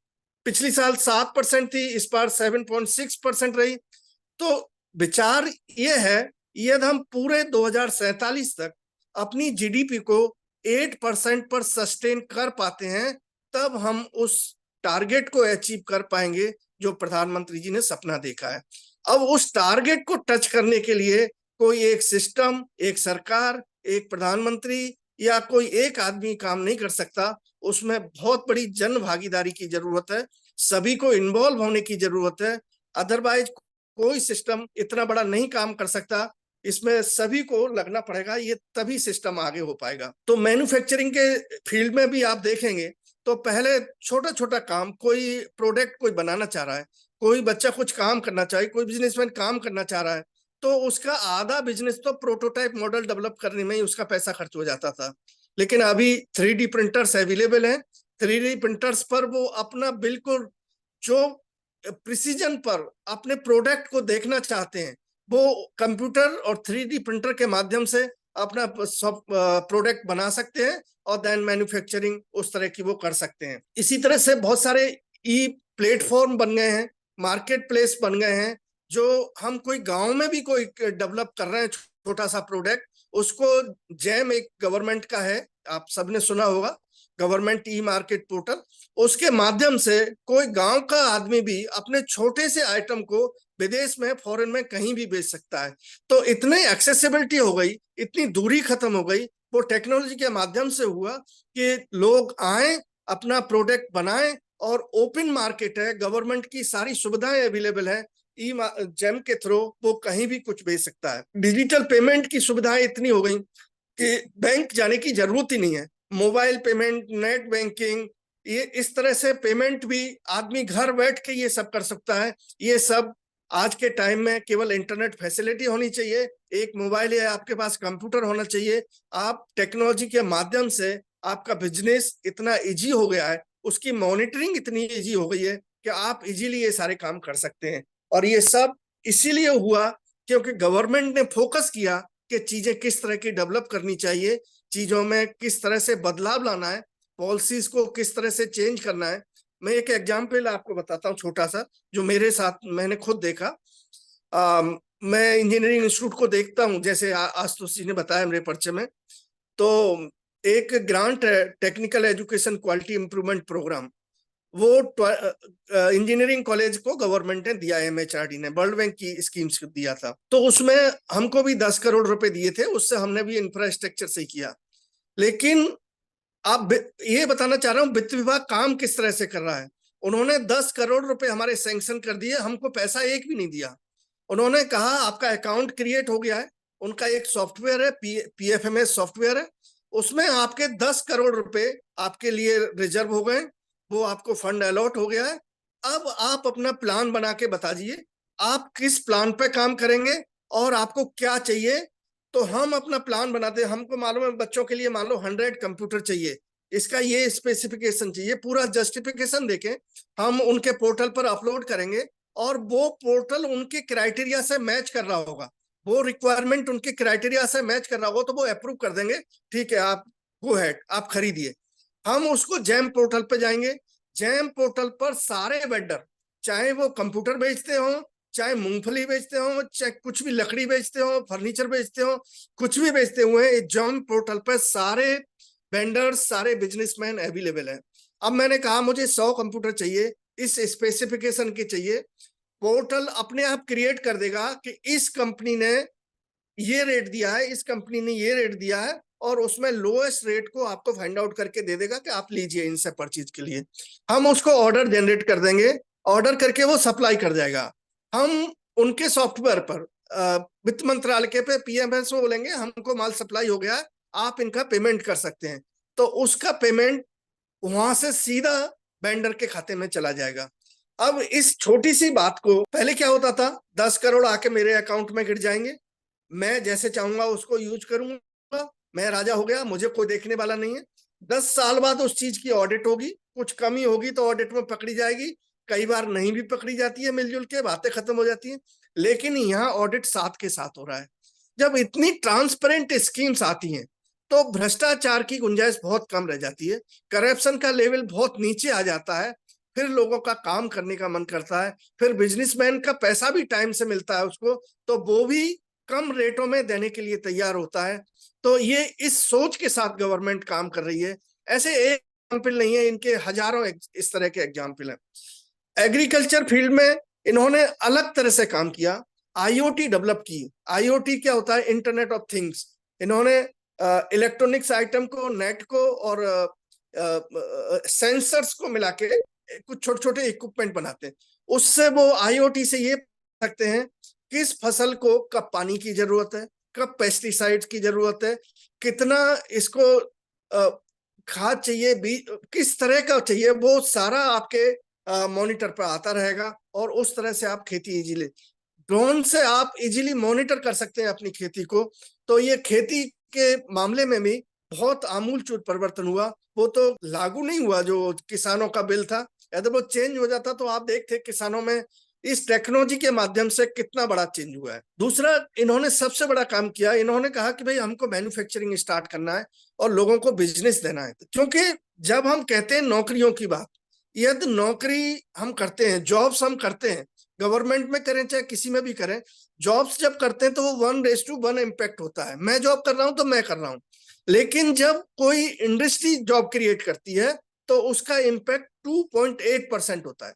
पिछली साल 7% थी, इस बार 7.6% रही। तो विचार ये है, यदि हम पूरे 2047 तक अपनी जीडीपी को 8% पर सस्टेन कर पाते हैं, तब हम उस टारगेट को अचीव कर पाएंगे जो प्रधानमंत्री जी ने सपना देखा है। अब उस टारगेट को टच करने के लिए कोई एक सिस्टम, एक सरकार, एक प्रधानमंत्री या कोई एक आदमी काम नहीं कर सकता, उसमें बहुत बड़ी जन भागीदारी की जरूरत है, सभी को इन्वॉल्व होने की जरूरत है। अदरवाइज कोई सिस्टम इतना बड़ा नहीं काम कर सकता, इसमें सभी को लगना पड़ेगा, ये तभी सिस्टम आगे हो पाएगा। तो मैन्युफैक्चरिंग के फील्ड में भी आप देखेंगे तो पहले छोटा छोटा काम, कोई प्रोडक्ट कोई बनाना चाह रहा है, कोई बच्चा कुछ काम करना चाहिए, कोई बिजनेसमैन काम करना चाह रहा है, तो उसका आधा बिजनेस तो प्रोटोटाइप मॉडल डेवलप करने में ही उसका पैसा खर्च हो जाता था। लेकिन अभी 3D प्रिंटर्स अवेलेबल हैं, 3D प्रिंटर्स पर वो अपना बिल्कुल जो प्रिसीजन पर अपने प्रोडक्ट को देखना चाहते हैं, वो कंप्यूटर और 3D प्रिंटर के माध्यम से अपना प्रोडक्ट बना सकते हैं और देन मैन्युफैक्चरिंग उस तरह की वो कर सकते हैं। इसी तरह से बहुत सारे ई प्लेटफॉर्म बन गए हैं, मार्केट प्लेस बन गए हैं, जो हम कोई गांव में भी कोई डेवलप कर रहे हैं छोटा सा प्रोडक्ट, उसको जैम एक गवर्नमेंट का है, आप सबने सुना होगा, गवर्नमेंट ई मार्केट पोर्टल, उसके माध्यम से कोई गांव का आदमी भी अपने छोटे से आइटम को विदेश में, फॉरेन में कहीं भी बेच सकता है। तो इतने एक्सेसिबिलिटी हो गई, इतनी दूरी खत्म हो गई, वो टेक्नोलॉजी के माध्यम से हुआ कि लोग आए, अपना प्रोडक्ट बनाएं, और ओपन मार्केट है, गवर्नमेंट की सारी सुविधाएं अवेलेबल है, ई जेम के थ्रू वो कहीं भी कुछ बेच सकता है। डिजिटल पेमेंट की सुविधाएं इतनी हो गई कि बैंक जाने की जरूरत ही नहीं है। मोबाइल पेमेंट, नेट बैंकिंग, ये इस तरह से पेमेंट भी आदमी घर बैठ के ये सब कर सकता है। ये सब आज के टाइम में केवल इंटरनेट फैसिलिटी होनी चाहिए, एक मोबाइल या आपके पास कंप्यूटर होना चाहिए। आप टेक्नोलॉजी के माध्यम से आपका बिजनेस इतना इजी हो गया है, उसकी मॉनिटरिंग इतनी इजी हो गई है कि आप इजीली ये सारे काम कर सकते हैं। और ये सब इसीलिए हुआ क्योंकि गवर्नमेंट ने फोकस किया कि चीजें किस तरह की डेवलप करनी चाहिए, चीजों में किस तरह से बदलाव लाना है, पॉलिसीज को किस तरह से चेंज करना है। मैं एक एग्जाम्पल आपको बताता हूँ छोटा सा, जो मेरे साथ मैंने खुद देखा। मैं इंजीनियरिंग इंस्टीट्यूट को देखता हूँ, जैसे आशुतोष जी ने बताया मेरे परिचय में, तो एक ग्रांट है technical education quality improvement program, वो इंजीनियरिंग कॉलेज को गवर्नमेंट ने दिया, MHRD ने वर्ल्ड बैंक की स्कीम्स दिया था। तो उसमें हमको भी 10 करोड़ रुपए दिए थे, उससे हमने भी इंफ्रास्ट्रक्चर से किया। लेकिन आप ये बताना चाह रहा हूँ वित्त विभाग काम किस तरह से कर रहा है। उन्होंने 10 करोड़ रुपए हमारे सैंक्शन कर दिए, हमको पैसा एक भी नहीं दिया। उन्होंने कहा आपका अकाउंट क्रिएट हो गया है, उनका एक सॉफ्टवेयर है, PFMS सॉफ्टवेयर है, उसमें आपके 10 करोड़ रुपए आपके लिए रिजर्व हो गए, वो आपको फंड अलॉट हो गया है। अब आप अपना प्लान बना के बता दीजिए आप किस प्लान पे काम करेंगे और आपको क्या चाहिए। तो हम अपना प्लान बनाते हैं, हमको मालूम है बच्चों के लिए मान लो 100 कंप्यूटर चाहिए, इसका ये स्पेसिफिकेशन चाहिए, पूरा जस्टिफिकेशन देके हम उनके पोर्टल पर अपलोड करेंगे, और वो पोर्टल उनके क्राइटेरिया से मैच कर रहा होगा, वो रिक्वायरमेंट उनके क्राइटेरिया से मैच कर रहा होगा, तो वो अप्रूव कर देंगे, ठीक है आप गो हेड, आप खरीदिए। हम उसको जैम पोर्टल पे जाएंगे, जैम पोर्टल पर सारे वेंडर, चाहे वो कंप्यूटर बेचते हो, चाहे मूंगफली बेचते हो, चाहे कुछ भी लकड़ी बेचते हो, फर्नीचर बेचते हो, कुछ भी बेचते हुए, जैम पोर्टल पर सारे वेंडर्स, सारे बिजनेसमैन अवेलेबल है। अब मैंने कहा मुझे 100 कंप्यूटर चाहिए, इस स्पेसिफिकेशन के चाहिए, पोर्टल अपने आप क्रिएट कर देगा कि इस कंपनी ने ये रेट दिया है, इस कंपनी ने ये रेट दिया है, और उसमें लोएस्ट रेट को आपको फाइंड आउट करके दे देगा कि आप लीजिए इनसे परचेज के लिए। हम उसको ऑर्डर जनरेट कर देंगे, ऑर्डर करके वो सप्लाई कर जाएगा। हम उनके सॉफ्टवेयर पर वित्त मंत्रालय के पे PMS में बोलेंगे हमको माल सप्लाई हो गया, आप इनका पेमेंट कर सकते हैं, तो उसका पेमेंट वहां से सीधा वेंडर के खाते में चला जाएगा। अब इस छोटी सी बात को, पहले क्या होता था, 10 करोड़ आके मेरे अकाउंट में गिर जाएंगे, मैं जैसे चाहूंगा उसको यूज करूंगा, मैं राजा हो गया, मुझे कोई देखने वाला नहीं है। 10 साल बाद उस चीज की ऑडिट होगी, कुछ कमी होगी तो ऑडिट में पकड़ी जाएगी, कई बार नहीं भी पकड़ी जाती है, मिलजुल के बातें खत्म हो जाती हैं। लेकिन यहाँ ऑडिट साथ के साथ हो रहा है। जब इतनी ट्रांसपेरेंट स्कीम्स आती हैं तो भ्रष्टाचार की गुंजाइश बहुत कम रह जाती है, करप्शन का लेवल बहुत नीचे आ जाता है, फिर लोगों का काम करने का मन करता है, फिर बिजनेसमैन का पैसा भी टाइम से मिलता है उसको, तो वो भी कम रेटों में देने के लिए तैयार होता है। तो ये इस सोच के साथ गवर्नमेंट काम कर रही है। ऐसे एक एग्जाम्पल नहीं है, इनके हजारों इस तरह के एग्जाम्पल हैं। एग्रीकल्चर फील्ड में इन्होंने अलग तरह से काम किया, IoT डेवलप की। IoT क्या होता है, इंटरनेट ऑफ थिंग्स। इन्होंने इलेक्ट्रॉनिक्स आइटम को, नेट को और सेंसर्स को मिला के कुछ छोटे छोटे इक्विपमेंट बनाते हैं, उससे वो IoT से ये सकते हैं किस फसल को कब पानी की जरूरत है, कब पेस्टिसाइड्स की जरूरत है, कितना इसको खाद चाहिए, किस तरह का चाहिए, वो सारा आपके मॉनिटर पर आता रहेगा, और उस तरह से आप खेती इजीली, ड्रोन से आप इजीली मॉनिटर कर सकते हैं अपनी खेती को। तो ये खेती के मामले में भी बहुत आमूलचूल परिवर्तन हुआ। वो तो लागू नहीं हुआ जो किसानों का बिल था, यदि वो चेंज हो जाता तो आप देखते किसानों में इस टेक्नोलॉजी के माध्यम से कितना बड़ा चेंज हुआ है। दूसरा, इन्होंने सबसे बड़ा काम किया, इन्होंने कहा कि भाई हमको मैन्युफैक्चरिंग स्टार्ट करना है और लोगों को बिजनेस देना है। क्योंकि जब हम कहते हैं नौकरियों की बात, यदि नौकरी हम करते हैं, जॉब्स हम करते हैं, गवर्नमेंट में करें चाहे किसी में भी करें, जॉब्स जब करते हैं तो वो 1:1 इम्पैक्ट होता है। मैं जॉब कर रहा हूं तो मैं कर रहा हूं, लेकिन जब कोई इंडस्ट्री जॉब क्रिएट करती है तो उसका इम्पैक्ट 2.8% होता है,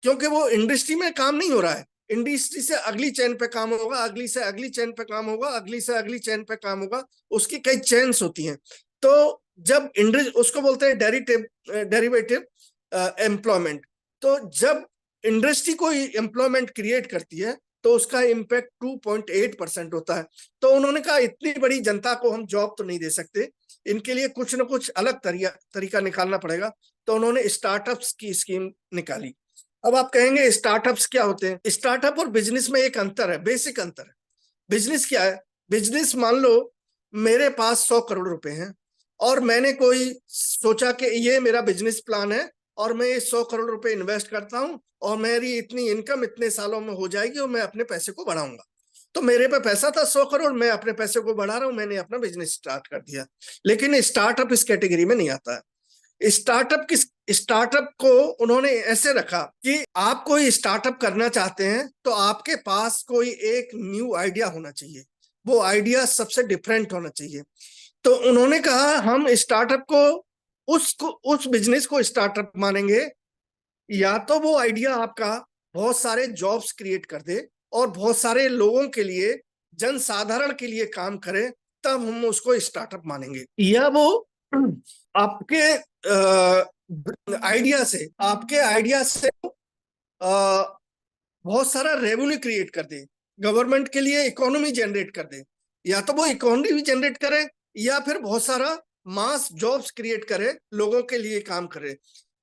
क्योंकि वो इंडस्ट्री में काम नहीं हो रहा है, इंडस्ट्री से अगली चेन पे काम होगा, अगली से अगली चेन पे काम होगा, अगली से अगली चेन पे काम होगा, उसकी कई चेन्स होती हैं। तो जब उसको बोलते हैं डेरिवेटिव एम्प्लॉयमेंट। तो जब इंडस्ट्री कोई एम्प्लॉयमेंट क्रिएट करती है तो उसका इम्पैक्ट 2.8% होता है। तो उन्होंने कहा इतनी बड़ी जनता को हम जॉब तो नहीं दे सकते, इनके लिए कुछ ना कुछ अलग तरीका निकालना पड़ेगा। तो उन्होंने स्टार्टअप्स की स्कीम निकाली। अब आप कहेंगे स्टार्टअप्स क्या होते हैं? स्टार्टअप और बिजनेस में एक अंतर है, बेसिक अंतर है। बिजनेस क्या है? बिजनेस, मान लो मेरे पास 100 करोड़ रुपए हैं और मैंने कोई सोचा कि ये मेरा बिजनेस प्लान है और मैं 100 करोड़ रुपए इन्वेस्ट करता हूं और मेरी इतनी इनकम इतने सालों में हो जाएगी और मैं अपने पैसे को बढ़ाऊंगा। तो मेरे पे पैसा था 100 करोड़, मैं अपने पैसे को बढ़ा रहा हूं, मैंने अपना बिजनेस स्टार्ट कर दिया। लेकिन स्टार्टअप इस कैटेगरी में नहीं आता है। स्टार्टअप को उन्होंने ऐसे रखा कि आप कोई स्टार्टअप करना चाहते हैं तो आपके पास कोई एक न्यू आइडिया होना चाहिए, वो आइडिया सबसे डिफरेंट होना चाहिए। तो उन्होंने कहा हम स्टार्टअप को उस बिजनेस को स्टार्टअप मानेंगे या तो वो आइडिया आपका बहुत सारे जॉब्स क्रिएट कर दे और बहुत सारे लोगों के लिए, जनसाधारण के लिए काम करे, तब हम उसको स्टार्टअप मानेंगे। या वो आपके आइडिया से बहुत सारा रेवेन्यू क्रिएट कर दे, गवर्नमेंट के लिए इकोनॉमी जनरेट कर दे। या तो वो इकोनॉमी जनरेट करे या फिर बहुत सारा मास जॉब्स क्रिएट करे, लोगों के लिए काम करे।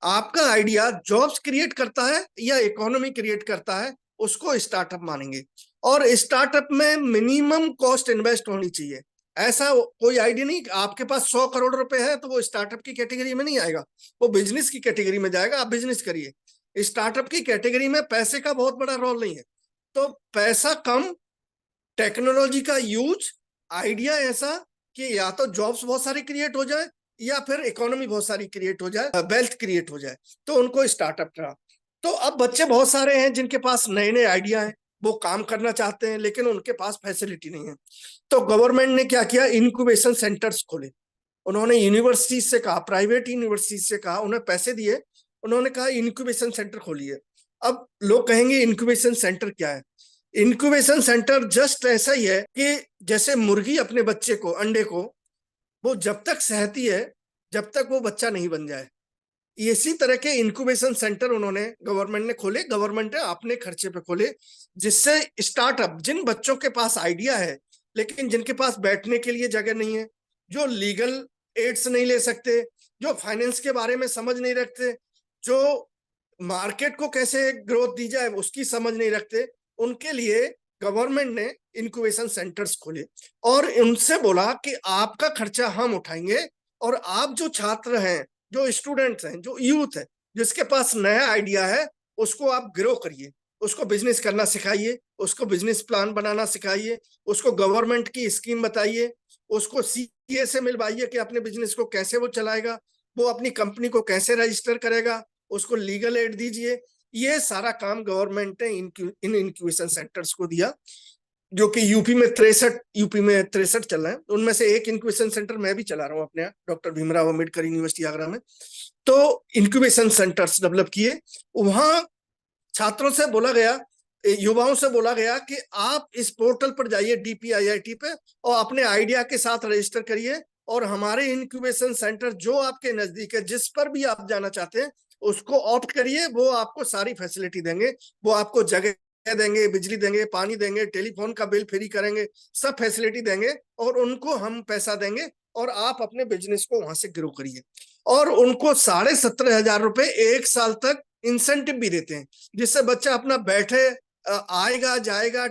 आपका आइडिया जॉब्स क्रिएट करता है या इकोनॉमी क्रिएट करता है, उसको स्टार्टअप मानेंगे। और स्टार्टअप में मिनिमम कॉस्ट इन्वेस्ट होनी चाहिए। ऐसा कोई आइडिया नहीं कि आपके पास 100 करोड़ रुपए है तो वो स्टार्टअप की कैटेगरी में नहीं आएगा, वो बिजनेस की कैटेगरी में जाएगा। आप बिजनेस करिए। स्टार्टअप की कैटेगरी में पैसे का बहुत बड़ा रोल नहीं है। तो पैसा कम, टेक्नोलॉजी का यूज, आइडिया ऐसा कि या तो जॉब्स बहुत सारी क्रिएट हो जाए या फिर इकोनॉमी बहुत सारी क्रिएट हो जाए, वेल्थ क्रिएट हो जाए, तो उनको स्टार्टअप करा। तो अब बच्चे बहुत सारे हैं जिनके पास नए नए आइडिया हैं, वो काम करना चाहते हैं लेकिन उनके पास फैसिलिटी नहीं है। तो गवर्नमेंट ने क्या किया, इनक्यूबेशन सेंटर्स खोले। उन्होंने यूनिवर्सिटी से कहा, प्राइवेट यूनिवर्सिटी से कहा, उन्हें पैसे दिए, उन्होंने कहा इनक्यूबेशन सेंटर खोलिए। अब लोग कहेंगे इनक्यूबेशन सेंटर क्या है? इनक्यूबेशन सेंटर जस्ट ऐसा ही है कि जैसे मुर्गी अपने बच्चे को, अंडे को, वो जब तक सहती है जब तक वो बच्चा नहीं बन जाए, इसी तरह के इनक्यूबेशन सेंटर उन्होंने, गवर्नमेंट ने खोले, गवर्नमेंट ने अपने खर्चे पे खोले, जिससे स्टार्टअप, जिन बच्चों के पास आइडिया है लेकिन जिनके पास बैठने के लिए जगह नहीं है, जो लीगल एड्स नहीं ले सकते, जो फाइनेंस के बारे में समझ नहीं रखते, जो मार्केट को कैसे ग्रोथ दी जाए उसकी समझ नहीं रखते, उनके लिए गवर्नमेंट ने इनक्यूबेशन सेंटर्स खोले और उनसे बोला कि आपका खर्चा हम उठाएंगे और आप जो छात्र हैं, जो स्टूडेंट्स हैं, जो यूथ है, जिसके पास नया आइडिया है, उसको आप ग्रो करिए, उसको बिजनेस करना सिखाइए, उसको बिजनेस प्लान बनाना सिखाइए, उसको गवर्नमेंट की स्कीम बताइए, उसको सीए से मिलवाइए कि अपने बिजनेस को कैसे वो चलाएगा, वो अपनी कंपनी को कैसे रजिस्टर करेगा, उसको लीगल एड दीजिए। ये सारा काम गवर्नमेंट ने इन इंक्यूबेशन सेंटर्स को दिया, जो कि यूपी में 63 चल रहा है। उनमें से एक इंक्यूबेशन सेंटर मैं भी चला रहा हूँ अपने यहाँ, डॉक्टर भीमराव अम्बेडकर यूनिवर्सिटी आगरा में। तो इंक्यूबेशन सेंटर्स डेवलप किए। वहां छात्रों से बोला गया, युवाओं से बोला गया कि आप इस पोर्टल पर जाइए DPIIT पे और अपने आइडिया के साथ रजिस्टर करिए और हमारे इंक्यूबेशन सेंटर जो आपके नजदीक है, जिस पर भी आप जाना चाहते हैं, उसको ऑप्ट करिए, वो आपको सारी फैसिलिटी देंगे, वो आपको जगह देंगे, बिजली देंगे, पानी देंगे, टेलीफोन का बिल फ्री करेंगे, सब फैसिलिटी देंगे और उनको हम पैसा देंगे और आप अपने बिजनेस को वहां से ग्रो करिए। और उनको 17,500 रुपए एक साल तक इंसेंटिव भी देते हैं, जिससे बच्चा अपना बैठे, आएगा जाएगा,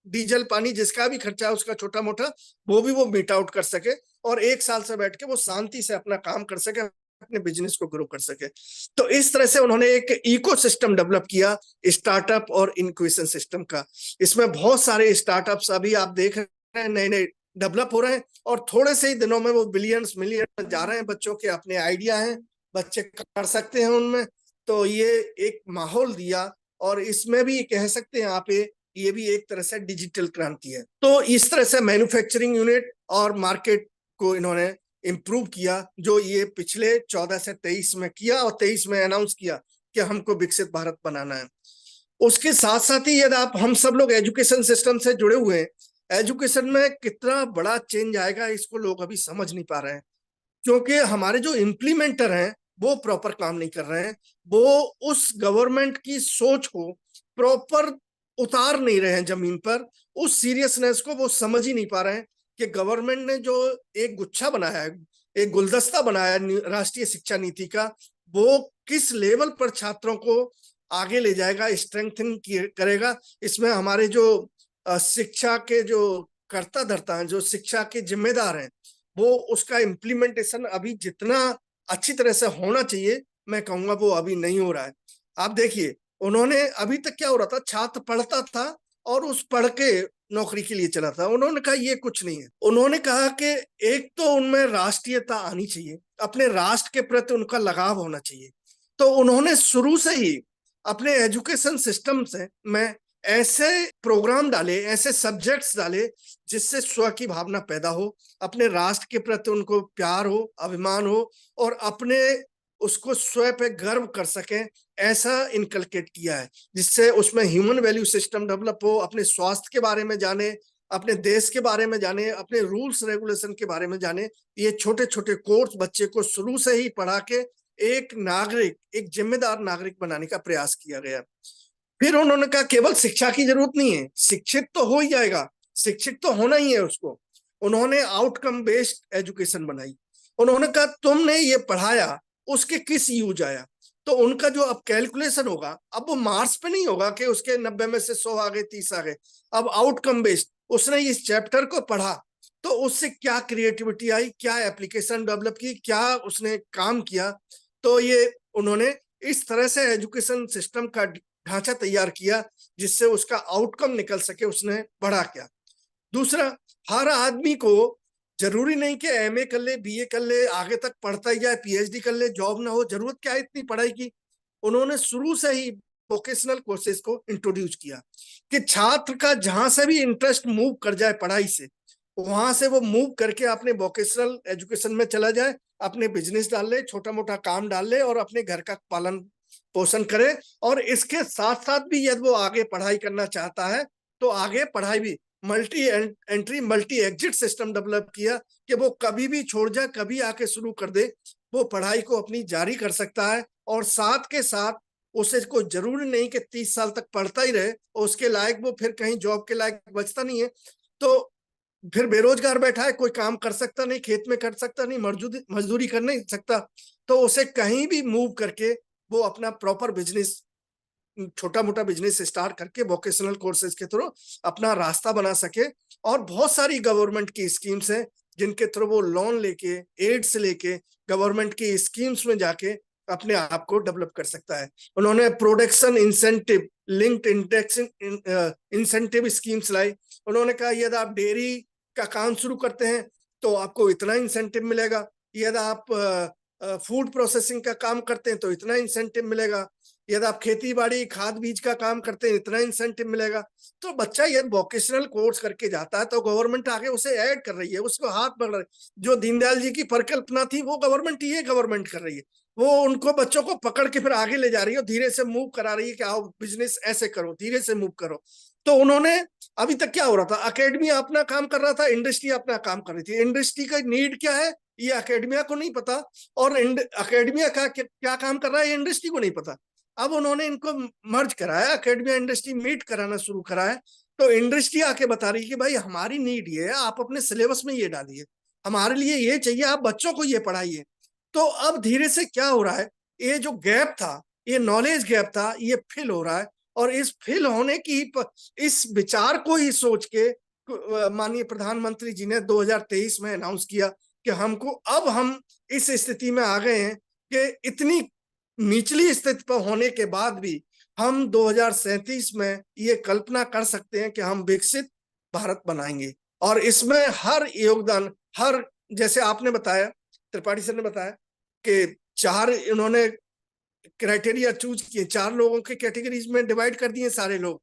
डीजल पानी जिसका भी खर्चा है उसका छोटा मोटा वो भी वो मीट आउट कर सके और एक साल से बैठ के वो शांति से अपना काम कर सके, अपने बिजनेस को ग्रो कर सके। तो इस तरह से उन्होंने एक इकोसिस्टम डेवलप किया स्टार्टअप और इंक्यूबेशन सिस्टम का। इसमें बहुत सारे स्टार्टअप्स अभी आप देख रहे हैं नए नए डेवलप हो रहे हैं और थोड़े से ही दिनों में वो बिलियंस मिलियन जा रहे हैं। बच्चों के अपने आइडिया हैं, बच्चे कर सकते हैं उनमें। तो ये एक माहौल दिया और इसमें भी कह सकते हैं आप ये भी एक तरह से डिजिटल क्रांति है। तो इस तरह से मैन्युफैक्चरिंग यूनिट और मार्केट को इन्होंने इम्प्रूव किया, जो ये पिछले 14 से 23 में किया और 23 में अनाउंस किया कि हमको विकसित भारत बनाना है। उसके साथ साथ ही यदि आप हम सब लोग एजुकेशन सिस्टम से जुड़े हुए हैं, एजुकेशन में कितना बड़ा चेंज आएगा इसको लोग अभी समझ नहीं पा रहे हैं, क्योंकि हमारे जो इम्प्लीमेंटर हैं वो प्रॉपर काम नहीं कर रहे हैं, वो उस गवर्नमेंट की सोच को प्रॉपर उतार नहीं रहे हैं जमीन पर, उस सीरियसनेस को वो समझ ही नहीं पा रहे हैं कि गवर्नमेंट ने जो एक गुच्छा बनाया है, एक गुलदस्ता बनाया है राष्ट्रीय शिक्षा नीति का, वो किस लेवल पर छात्रों को आगे ले जाएगा, स्ट्रेंथन करेगा। इसमें हमारे जो शिक्षा के जो कर्ता धर्ता हैं, जो शिक्षा के जिम्मेदार हैं, वो उसका इम्प्लीमेंटेशन अभी जितना अच्छी तरह से होना चाहिए मैं कहूंगा वो अभी नहीं हो रहा है। आप देखिए, उन्होंने अभी तक क्या हो रहा था, छात्र पढ़ता था और उस पढ़ के नौकरी के लिए चला था। उन्होंने कहा ये कुछ नहीं है। उन्होंने कहा कि एक तो उनमें राष्ट्रीयता आनी चाहिए, अपने राष्ट्र के प्रति उनका लगाव होना चाहिए। तो उन्होंने शुरू से ही अपने एजुकेशन सिस्टम से में ऐसे प्रोग्राम डाले, ऐसे सब्जेक्ट्स डाले जिससे स्व की भावना पैदा हो, अपने राष्ट्र के प्रति उनको प्यार हो, अभिमान हो और अपने उसको स्वयं पे गर्व कर सकें, ऐसा इनकलकेट किया है, जिससे उसमें ह्यूमन वैल्यू सिस्टम डेवलप हो, अपने स्वास्थ्य के बारे में जाने, अपने देश के बारे में जाने, अपने रूल्स रेगुलेशन के बारे में जाने। ये छोटे छोटे कोर्स बच्चे को शुरू से ही पढ़ा के एक नागरिक, एक जिम्मेदार नागरिक बनाने का प्रयास किया गया। फिर उन्होंने कहा केवल शिक्षा की जरूरत नहीं है, शिक्षित तो हो ही जाएगा, शिक्षित तो होना ही है उसको। उन्होंने आउटकम बेस्ड एजुकेशन बनाई। उन्होंने कहा तुमने ये पढ़ाया, उसके किस यूज आया। तो उनका जो अब कैलकुलेशन होगा, अब वो मार्क्स पे नहीं होगा कि उसके 90 में से 100 आ गए, 30 आ गए। अब आउटकम बेस्ड उसने इस चैप्टर को पढ़ा तो उससे क्या क्रिएटिविटी आई, क्या एप्लीकेशन डेवलप की, क्या उसने काम किया। तो ये उन्होंने इस तरह से एजुकेशन सिस्टम का ढांचा तैयार किया जिससे उसका आउटकम निकल सके, उसने पढ़ा क्या। दूसरा, हर आदमी को जरूरी नहीं कि एमए कर ले, बीए कर ले, आगे तक पढ़ता ही जाए, पीएचडी कर ले, जॉब ना हो, जरूरत क्या है इतनी पढ़ाई की। उन्होंने शुरू से ही वोकेशनल कोर्सेज को इंट्रोड्यूस किया कि छात्र का जहां से भी इंटरेस्ट मूव कर जाए पढ़ाई से, वहां से वो मूव करके अपने वोकेशनल एजुकेशन में चला जाए, अपने बिजनेस डाल ले, छोटा मोटा काम डाल ले और अपने घर का पालन पोषण करे। और इसके साथ साथ भी यदि वो आगे पढ़ाई करना चाहता है तो आगे पढ़ाई भी multi entry multi exit system develop किया कि वो कभी भी छोड़ जाए, कभी आके शुरू कर दे, वो पढ़ाई को अपनी जारी कर सकता है। और साथ के साथ उसे को जरूरी नहीं कि 30 साल तक पढ़ता ही रहे और उसके लायक वो फिर कहीं जॉब के लायक बचता नहीं है तो फिर बेरोजगार बैठा है, कोई काम कर सकता नहीं, खेत में कर सकता नहीं, मजदूरी कर नहीं सकता, तो उसे कहीं भी मूव करके वो अपना प्रॉपर बिजनेस, छोटा मोटा बिजनेस स्टार्ट करके वोकेशनल कोर्सेज के थ्रू अपना रास्ता बना सके। और बहुत सारी गवर्नमेंट की स्कीम्स हैं जिनके थ्रू वो लोन लेके, एड से लेके, गवर्नमेंट की स्कीम्स में जाके अपने आप को डेवलप कर सकता है। उन्होंने production incentive, linked incentive schemes लाई। उन्होंने कहा यदि आप डेयरी का काम शुरू करते हैं तो आपको इतना इंसेंटिव मिलेगा, यदि आप फूड प्रोसेसिंग का काम करते हैं तो इतना इंसेंटिव मिलेगा, यदि आप खेती बाड़ी खाद बीज का काम करते हैं इतना इंसेंटिव मिलेगा। तो बच्चा यदि वोकेशनल कोर्स करके जाता है तो गवर्नमेंट आगे उसे ऐड कर रही है, उसको हाथ बढ़ रहा है। जो दीनदयाल जी की परिकल्पना थी वो गवर्नमेंट ये गवर्नमेंट कर रही है, वो उनको बच्चों को पकड़ के फिर आगे ले जा रही है, धीरे से मूव करा रही है कि आओ बिजनेस ऐसे करो, धीरे से मूव करो। तो उन्होंने अभी तक क्या हो रहा था, अकेडमी अपना काम कर रहा था, इंडस्ट्री अपना काम कर रही थी। इंडस्ट्री का नीड क्या है ये अकेडमिया को नहीं पता, और अकेडमिया का क्या काम कर रहा है ये इंडस्ट्री को नहीं पता। अब उन्होंने इनको मर्ज कराया, अकेडमिया इंडस्ट्री मीट कराना शुरू करा है। तो इंडस्ट्री आके बता रही है कि भाई हमारी नीड ये है, आप अपने सिलेबस में ये डालिए, हमारे लिए ये चाहिए, आप बच्चों को ये पढ़ाइए। तो अब धीरे से क्या हो रहा है, ये जो गैप था, ये नॉलेज गैप था, ये फिल हो रहा है। और इस फिल होने की इस विचार को ही सोच के माननीय प्रधानमंत्री जी ने 2023 में अनाउंस किया कि हम इस स्थिति में आ गए हैं कि इतनी निचली स्थिति पर होने के बाद भी हम 2037 में ये कल्पना कर सकते हैं कि हम विकसित भारत बनाएंगे। और इसमें हर योगदान, हर, जैसे आपने बताया, त्रिपाठी सर ने बताया कि 4 इन्होंने क्राइटेरिया चूज किए, 4 लोगों के कैटेगरीज में डिवाइड कर दिए सारे लोग,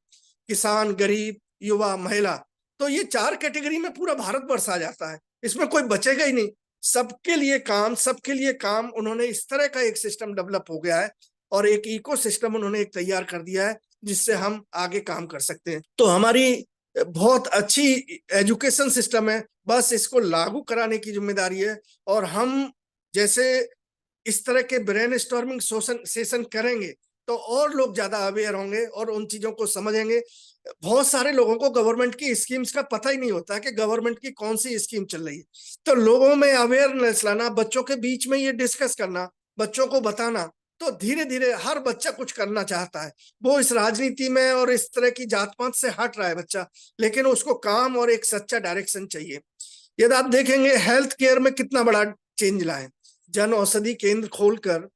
किसान, गरीब, युवा, महिला। तो ये 4 कैटेगरी में पूरा भारतवर्ष आ जाता है, इसमें कोई बचेगा ही नहीं। सबके लिए काम, सबके लिए काम। उन्होंने इस तरह का एक सिस्टम डेवलप हो गया है और एक इकोसिस्टम उन्होंने एक तैयार कर दिया है जिससे हम आगे काम कर सकते हैं। तो हमारी बहुत अच्छी एजुकेशन सिस्टम है, बस इसको लागू कराने की जिम्मेदारी है। और हम जैसे इस तरह के ब्रेन स्टॉर्मिंग सेशन करेंगे तो और लोग ज्यादा अवेयर होंगे और उन चीजों को समझेंगे। बहुत सारे लोगों को गवर्नमेंट की स्कीम्स का पता ही नहीं होता कि गवर्नमेंट की कौन सी स्कीम चल रही है। तो लोगों में अवेयरनेस लाना, बच्चों के बीच में ये डिस्कस करना, बच्चों को बताना, तो धीरे धीरे हर बच्चा कुछ करना चाहता है। वो इस राजनीति में और इस तरह की जात पात से हट रहा है बच्चा, लेकिन उसको काम और एक सच्चा डायरेक्शन चाहिए। यदि आप देखेंगे हेल्थ केयर में कितना बड़ा चेंज लाए, जन औषधि केंद्र खोलकर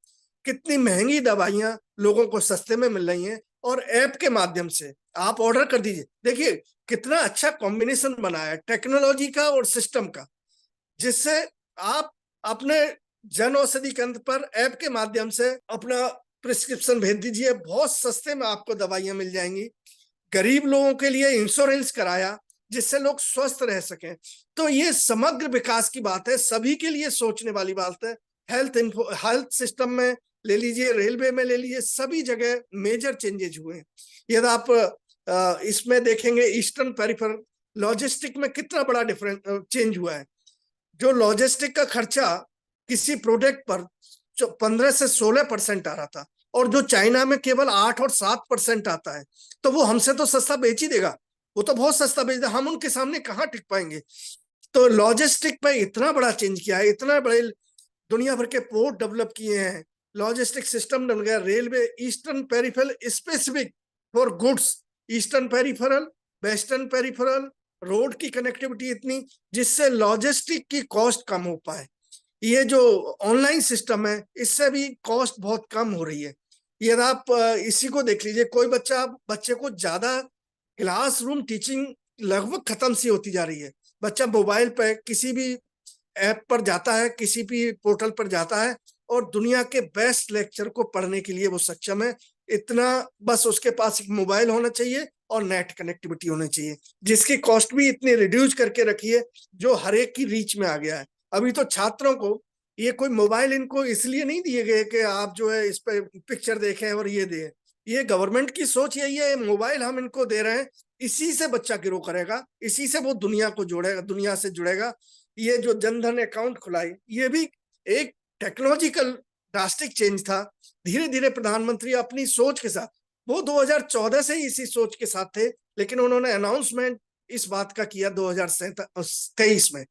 कितनी महंगी दवाइयां लोगों को सस्ते में मिल रही हैं और ऐप के माध्यम से आप ऑर्डर कर दीजिए। देखिए कितना अच्छा कॉम्बिनेशन बनाया है टेक्नोलॉजी का और सिस्टम का, जिससे आप अपने जन औषधि केंद्र पर ऐप के माध्यम से अपना प्रिस्क्रिप्शन भेज दीजिए, बहुत सस्ते में आपको दवाइयां मिल जाएंगी। गरीब लोगों के लिए इंश्योरेंस कराया जिससे लोग स्वस्थ रह सकें। तो ये समग्र विकास की बात है, सभी के लिए सोचने वाली बात है। हेल्थ सिस्टम में ले लीजिए, रेलवे में ले लीजिए, सभी जगह मेजर चेंजेस हुए हैं। यदि आप इसमें देखेंगे ईस्टर्न पेरिफेरल लॉजिस्टिक में कितना बड़ा डिफरेंस चेंज हुआ है। जो लॉजिस्टिक का खर्चा किसी प्रोडक्ट पर 15 से 16% आ रहा था और जो चाइना में केवल 8 और 7% आता है, तो वो हमसे तो सस्ता बेच ही देगा, वो तो बहुत सस्ता बेच देगा, हम उनके सामने कहाँ टिक पाएंगे। तो लॉजिस्टिक पे इतना बड़ा चेंज किया है, इतना बड़े दुनिया भर के पोर्ट डेवलप किए हैं, लॉजिस्टिक सिस्टम बन गया। Railway eastern peripheral specific for goods, eastern peripheral, western peripheral, road की कनेक्टिविटी इतनी जिससे लॉजिस्टिक की कॉस्ट कम हो पाए। ये जो ऑनलाइन सिस्टम है इससे भी कॉस्ट बहुत कम हो रही है। यदि आप इसी को देख लीजिए, कोई बच्चे को ज्यादा क्लासरूम टीचिंग लगभग खत्म सी होती जा रही है। बच्चा मोबाइल पर किसी भी ऐप पर जाता है, किसी भी पोर्टल पर जाता है और दुनिया के बेस्ट लेक्चर को पढ़ने के लिए वो सक्षम है। इतना बस उसके पास एक मोबाइल होना चाहिए और नेट कनेक्टिविटी होनी चाहिए, जिसकी कॉस्ट भी इतनी रिड्यूस करके रखी है जो हर एक की रीच में आ गया है। अभी तो छात्रों को ये कोई मोबाइल इनको इसलिए नहीं दिए गए कि आप जो है इस पे पिक्चर देखें और ये दें। ये गवर्नमेंट की सोच यही है, मोबाइल हम इनको दे रहे हैं, इसी से बच्चा ग्रो करेगा, इसी से वो दुनिया को जोड़ेगा, दुनिया से जुड़ेगा। ये जो जनधन अकाउंट खुलाई, ये भी एक टेक्नोलॉजिकल ड्रास्टिक चेंज था। धीरे धीरे प्रधानमंत्री अपनी सोच के साथ, वो 2014 से ही इसी सोच के साथ थे, लेकिन उन्होंने अनाउंसमेंट इस बात का किया 2023 में,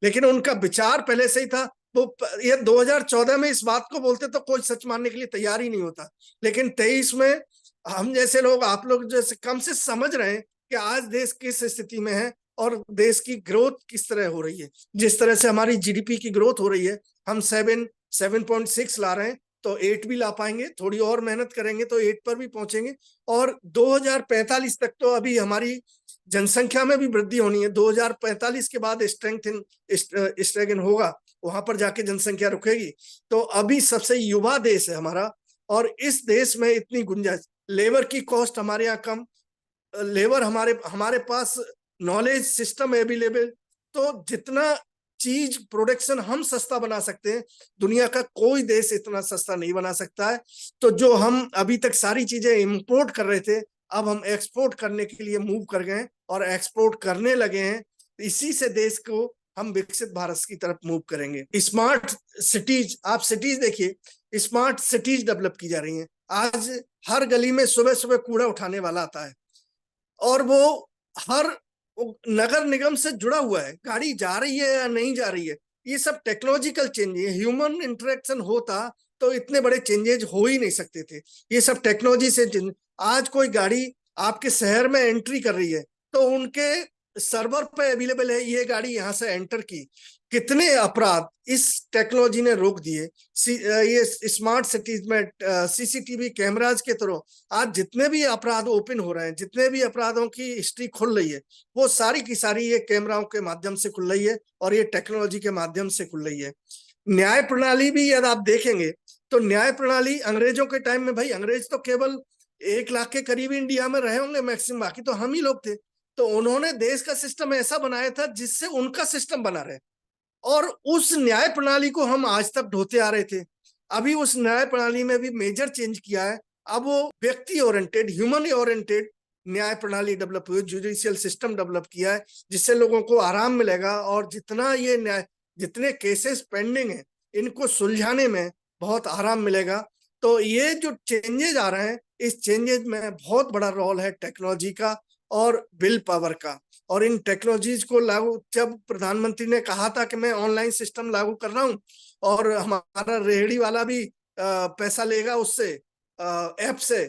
लेकिन उनका विचार पहले से ही था। वो ये 2014 में इस बात को बोलते तो कोई सच मानने के लिए तैयार ही नहीं होता, लेकिन 23 में हम जैसे लोग, आप लोग जैसे कम से समझ रहे हैं कि आज देश किस स्थिति में है और देश की ग्रोथ किस तरह हो रही है। जिस तरह से हमारी जीडीपी की ग्रोथ हो रही है, हम 7.6 ला रहे हैं, तो 8 भी ला पाएंगे, थोड़ी और मेहनत करेंगे तो 8 पर भी पहुंचेंगे। और 2045 तक तो अभी हमारी जनसंख्या में भी वृद्धि होनी है। 2045 के बाद स्ट्रैगन होगा, वहां पर जाके जनसंख्या रुकेगी। तो अभी सबसे युवा देश है हमारा और इस देश में इतनी गुंजाइश, लेबर की कॉस्ट हमारे यहाँ कम, लेबर हमारे पास नॉलेज सिस्टम अवेलेबल, तो जितना चीज प्रोडक्शन हम सस्ता बना सकते हैं, दुनिया का कोई देश इतना सस्ता नहीं बना सकता है। तो जो हम अभी तक सारी चीजें इंपोर्ट कर रहे थे, अब हम एक्सपोर्ट करने के लिए मूव कर गए और एक्सपोर्ट करने लगे हैं। इसी से देश को हम विकसित भारत की तरफ मूव करेंगे। स्मार्ट सिटीज, आप सिटीज देखिए, स्मार्ट सिटीज डेवलप की जा रही हैं। आज हर गली में सुबह सुबह कूड़ा उठाने वाला आता है और वो हर नगर निगम से जुड़ा हुआ है, गाड़ी जा रही है या नहीं जा रही है। ये सब टेक्नोलॉजिकल चेंज है। ह्यूमन इंटरेक्शन होता तो इतने बड़े चेंजेस हो ही नहीं सकते थे। ये सब टेक्नोलॉजी से चेंज। आज कोई गाड़ी आपके शहर में एंट्री कर रही है तो उनके सर्वर पे अवेलेबल है, ये गाड़ी यहाँ से एंटर की। कितने अपराध इस टेक्नोलॉजी ने रोक दिए। ये स्मार्ट सिटीज में सीसीटीवी कैमराज के थ्रू आज जितने भी अपराध ओपन हो रहे हैं, जितने भी अपराधों की हिस्ट्री खुल रही है, वो सारी की सारी ये कैमराओं के माध्यम से खुल रही है और ये टेक्नोलॉजी के माध्यम से खुल रही है। न्याय प्रणाली भी यदि आप देखेंगे तो न्याय प्रणाली अंग्रेजों के टाइम में, भाई अंग्रेज तो केवल 1 लाख के करीब इंडिया में रहे होंगे मैक्सिमम, बाकी तो हम ही लोग थे। तो उन्होंने देश का सिस्टम ऐसा बनाया था जिससे उनका सिस्टम बना रहे, और उस न्याय प्रणाली को हम आज तक ढोते आ रहे थे। अभी उस न्याय प्रणाली में भी मेजर चेंज किया है। अब वो व्यक्ति ओरिएंटेड, ह्यूमन ओरिएंटेड न्याय प्रणाली डेवलप हुई, जुडिशियल सिस्टम डेवलप किया है, जिससे लोगों को आराम मिलेगा, और जितने केसेस पेंडिंग है इनको सुलझाने में बहुत आराम मिलेगा। तो ये जो चेंजेस आ रहे हैं, इस चेंजेस में बहुत बड़ा रोल है टेक्नोलॉजी का और विल पावर का। और इन टेक्नोलॉजीज को लागू, जब प्रधानमंत्री ने कहा था कि मैं ऑनलाइन सिस्टम लागू कर रहा हूं और हमारा रेहड़ी वाला भी पैसा लेगा उससे ऐप से,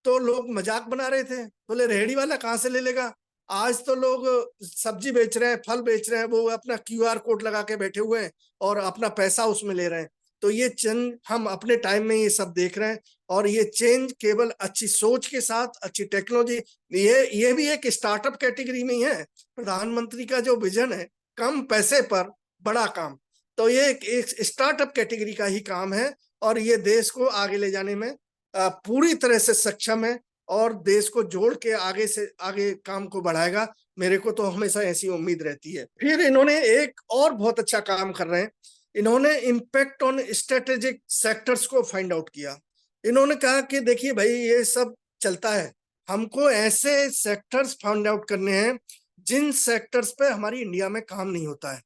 तो लोग मजाक बना रहे थे, बोले रेहड़ी वाला कहाँ से ले लेगा। आज तो लोग सब्जी बेच रहे हैं, फल बेच रहे हैं, वो अपना QR कोड लगा के बैठे हुए हैं और अपना पैसा उसमें ले रहे हैं। तो ये चेंज हम अपने टाइम में ये सब देख रहे हैं, और ये चेंज केवल अच्छी सोच के साथ, अच्छी टेक्नोलॉजी, ये भी एक स्टार्टअप कैटेगरी में ही है। प्रधानमंत्री का जो विजन है, कम पैसे पर बड़ा काम, तो ये एक स्टार्टअप कैटेगरी का ही काम है, और ये देश को आगे ले जाने में पूरी तरह से सक्षम है, और देश को जोड़ के आगे से आगे काम को बढ़ाएगा। मेरे को तो हमेशा ऐसी उम्मीद रहती है। फिर इन्होंने एक और बहुत अच्छा काम कर रहे हैं, इन्होंने इम्पैक्ट ऑन स्ट्रेटेजिक सेक्टर्स को फाइंड आउट किया। इन्होंने कहा कि देखिए भाई, ये सब चलता है, हमको ऐसे सेक्टर्स फाइंड आउट करने हैं जिन सेक्टर्स पे हमारी इंडिया में काम नहीं होता है।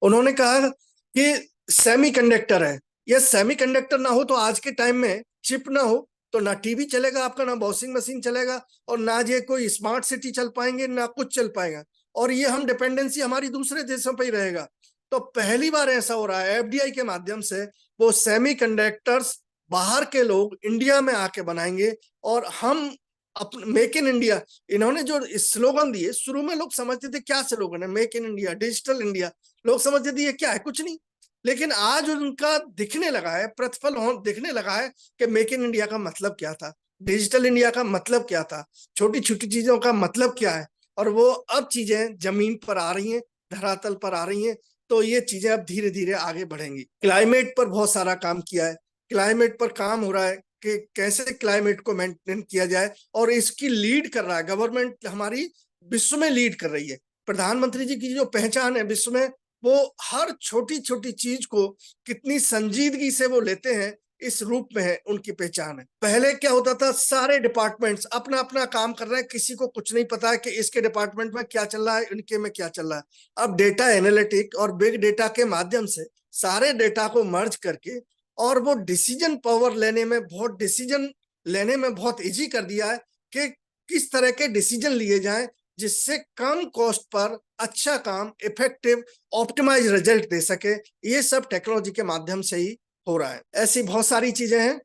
उन्होंने कहा कि सेमीकंडक्टर है, ये सेमीकंडक्टर ना हो तो आज के टाइम में चिप ना हो तो ना टीवी चलेगा आपका, ना वॉशिंग मशीन चलेगा, और ना ये कोई स्मार्ट सिटी चल पाएंगे, ना कुछ चल पाएगा, और ये हम डिपेंडेंसी हमारी दूसरे देशों पर ही रहेगा। तो पहली बार ऐसा हो रहा है, FDI के माध्यम से वो सेमीकंडक्टर्स बाहर के लोग इंडिया में आके बनाएंगे, और हम अपने मेक इन इंडिया, इन्होंने जो स्लोगन दिए, शुरू में लोग समझते थे क्या स्लोगन है, make in India, digital India, लोग समझते थे ये क्या है, कुछ नहीं। लेकिन आज उनका दिखने लगा है, प्रतिफल दिखने लगा है कि मेक इन इंडिया का मतलब क्या था, डिजिटल इंडिया का मतलब क्या था, छोटी छोटी चीजों का मतलब क्या है, और वो अब चीजें जमीन पर आ रही हैं, धरातल पर आ रही हैं। तो ये चीजें अब धीरे धीरे आगे बढ़ेंगी। क्लाइमेट पर बहुत सारा काम किया है, क्लाइमेट पर काम हो रहा है कि कैसे क्लाइमेट को मेंटेन किया जाए, और इसकी लीड कर रहा है गवर्नमेंट, हमारी विश्व में लीड कर रही है। प्रधानमंत्री जी की जो पहचान है विश्व में, वो हर छोटी छोटी चीज को कितनी संजीदगी से वो लेते हैं, इस रूप में है उनकी पहचान है। पहले क्या होता था, सारे डिपार्टमेंट्स अपना अपना काम कर रहे हैं, किसी को कुछ नहीं पता है कि इसके डिपार्टमेंट में क्या चल रहा है, इनके में क्या चल रहा है। अब डेटा एनालिटिक और बिग डेटा के माध्यम से सारे डेटा को मर्ज करके, और वो डिसीजन पावर लेने में बहुत इजी कर दिया है कि किस तरह के डिसीजन लिए जाएं जिससे कम कॉस्ट पर अच्छा काम, इफेक्टिव, ऑप्टिमाइज रिजल्ट दे सके। ये सब टेक्नोलॉजी के माध्यम से ही हो रहा है। ऐसी बहुत सारी चीजें हैं।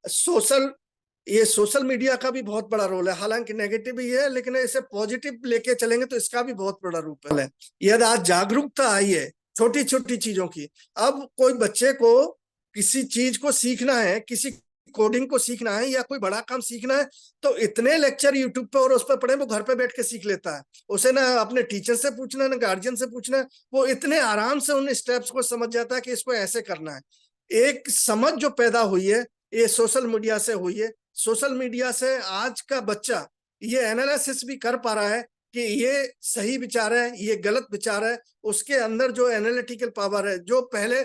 सोशल मीडिया का भी बहुत बड़ा रोल है, हालांकि नेगेटिव ही है, लेकिन इसे पॉजिटिव लेके चलेंगे तो इसका भी बहुत बड़ा रूप है। यदि आज जागरूकता आई है छोटी छोटी चीजों की, अब कोई बच्चे को किसी चीज को सीखना है, किसी कोडिंग को सीखना है या कोई बड़ा काम सीखना है, तो इतने लेक्चर यूट्यूब पे और उस पर पढ़े, वो घर पे बैठ के सीख लेता है। उसे ना अपने टीचर से पूछना है, ना गार्जियन से पूछना है, वो इतने आराम से उन स्टेप्स को समझ जाता है कि इसको ऐसे करना है। एक समझ जो पैदा हुई है, ये सोशल मीडिया से हुई है। सोशल मीडिया से आज का बच्चा ये एनालिसिस भी कर पा रहा है कि ये सही विचार है, ये गलत विचार है। उसके अंदर जो एनालिटिकल पावर है, जो पहले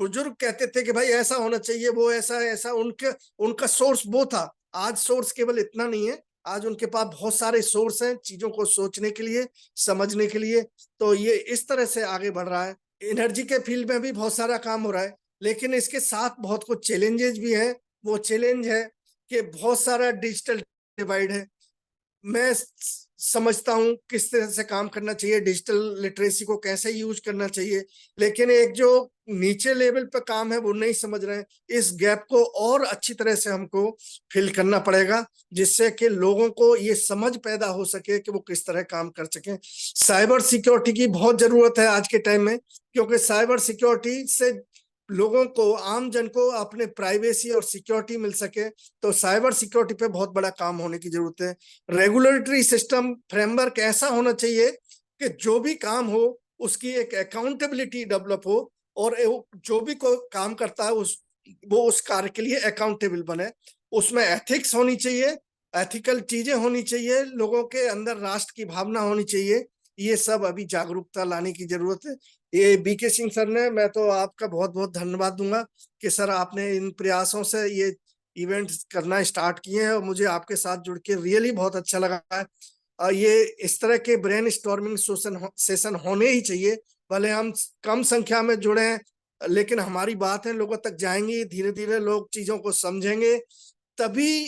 बुजुर्ग कहते थे कि भाई ऐसा होना चाहिए, वो ऐसा ऐसा, उनका सोर्स वो था। आज सोर्स केवल इतना नहीं है, आज उनके पास बहुत सारे सोर्स हैं चीजों को सोचने के लिए, समझने के लिए। तो ये इस तरह से आगे बढ़ रहा है। एनर्जी के फील्ड में भी बहुत सारा काम हो रहा है, लेकिन इसके साथ बहुत कुछ चैलेंजेस भी हैं। वो चैलेंज है कि बहुत सारा डिजिटल डिवाइड है। मैं समझता हूं किस तरह से काम करना चाहिए, डिजिटल लिटरेसी को कैसे यूज करना चाहिए, लेकिन एक जो नीचे लेवल पे काम है वो नहीं समझ रहे हैं। इस गैप को और अच्छी तरह से हमको फिल करना पड़ेगा, जिससे कि लोगों को ये समझ पैदा हो सके कि वो किस तरह काम कर सके। साइबर सिक्योरिटी की बहुत जरूरत है आज के टाइम में, क्योंकि साइबर सिक्योरिटी से लोगों को, आम जन को अपने प्राइवेसी और सिक्योरिटी मिल सके, तो साइबर सिक्योरिटी पे बहुत बड़ा काम होने की जरूरत है। रेगुलेटरी सिस्टम फ्रेमवर्क ऐसा होना चाहिए कि जो भी काम हो उसकी एक अकाउंटेबिलिटी डेवलप हो, और जो भी कोई काम करता है वो उस कार्य के लिए अकाउंटेबल बने। उसमें एथिक्स होनी चाहिए, एथिकल चीजें होनी चाहिए, लोगों के अंदर राष्ट्र की भावना होनी चाहिए। ये सब अभी जागरूकता लाने की जरूरत है। ये बीके सिंह सर ने, मैं तो आपका बहुत बहुत धन्यवाद दूंगा कि सर आपने इन प्रयासों से ये इवेंट करना स्टार्ट किए हैं और मुझे आपके साथ जुड़ के रियली बहुत अच्छा लगा है। ये इस तरह के ब्रेन स्टॉर्मिंग सेशन होने ही चाहिए। भले हम कम संख्या में जुड़े हैं, लेकिन हमारी बात है लोगों तक जाएंगी, धीरे धीरे लोग चीजों को समझेंगे। तभी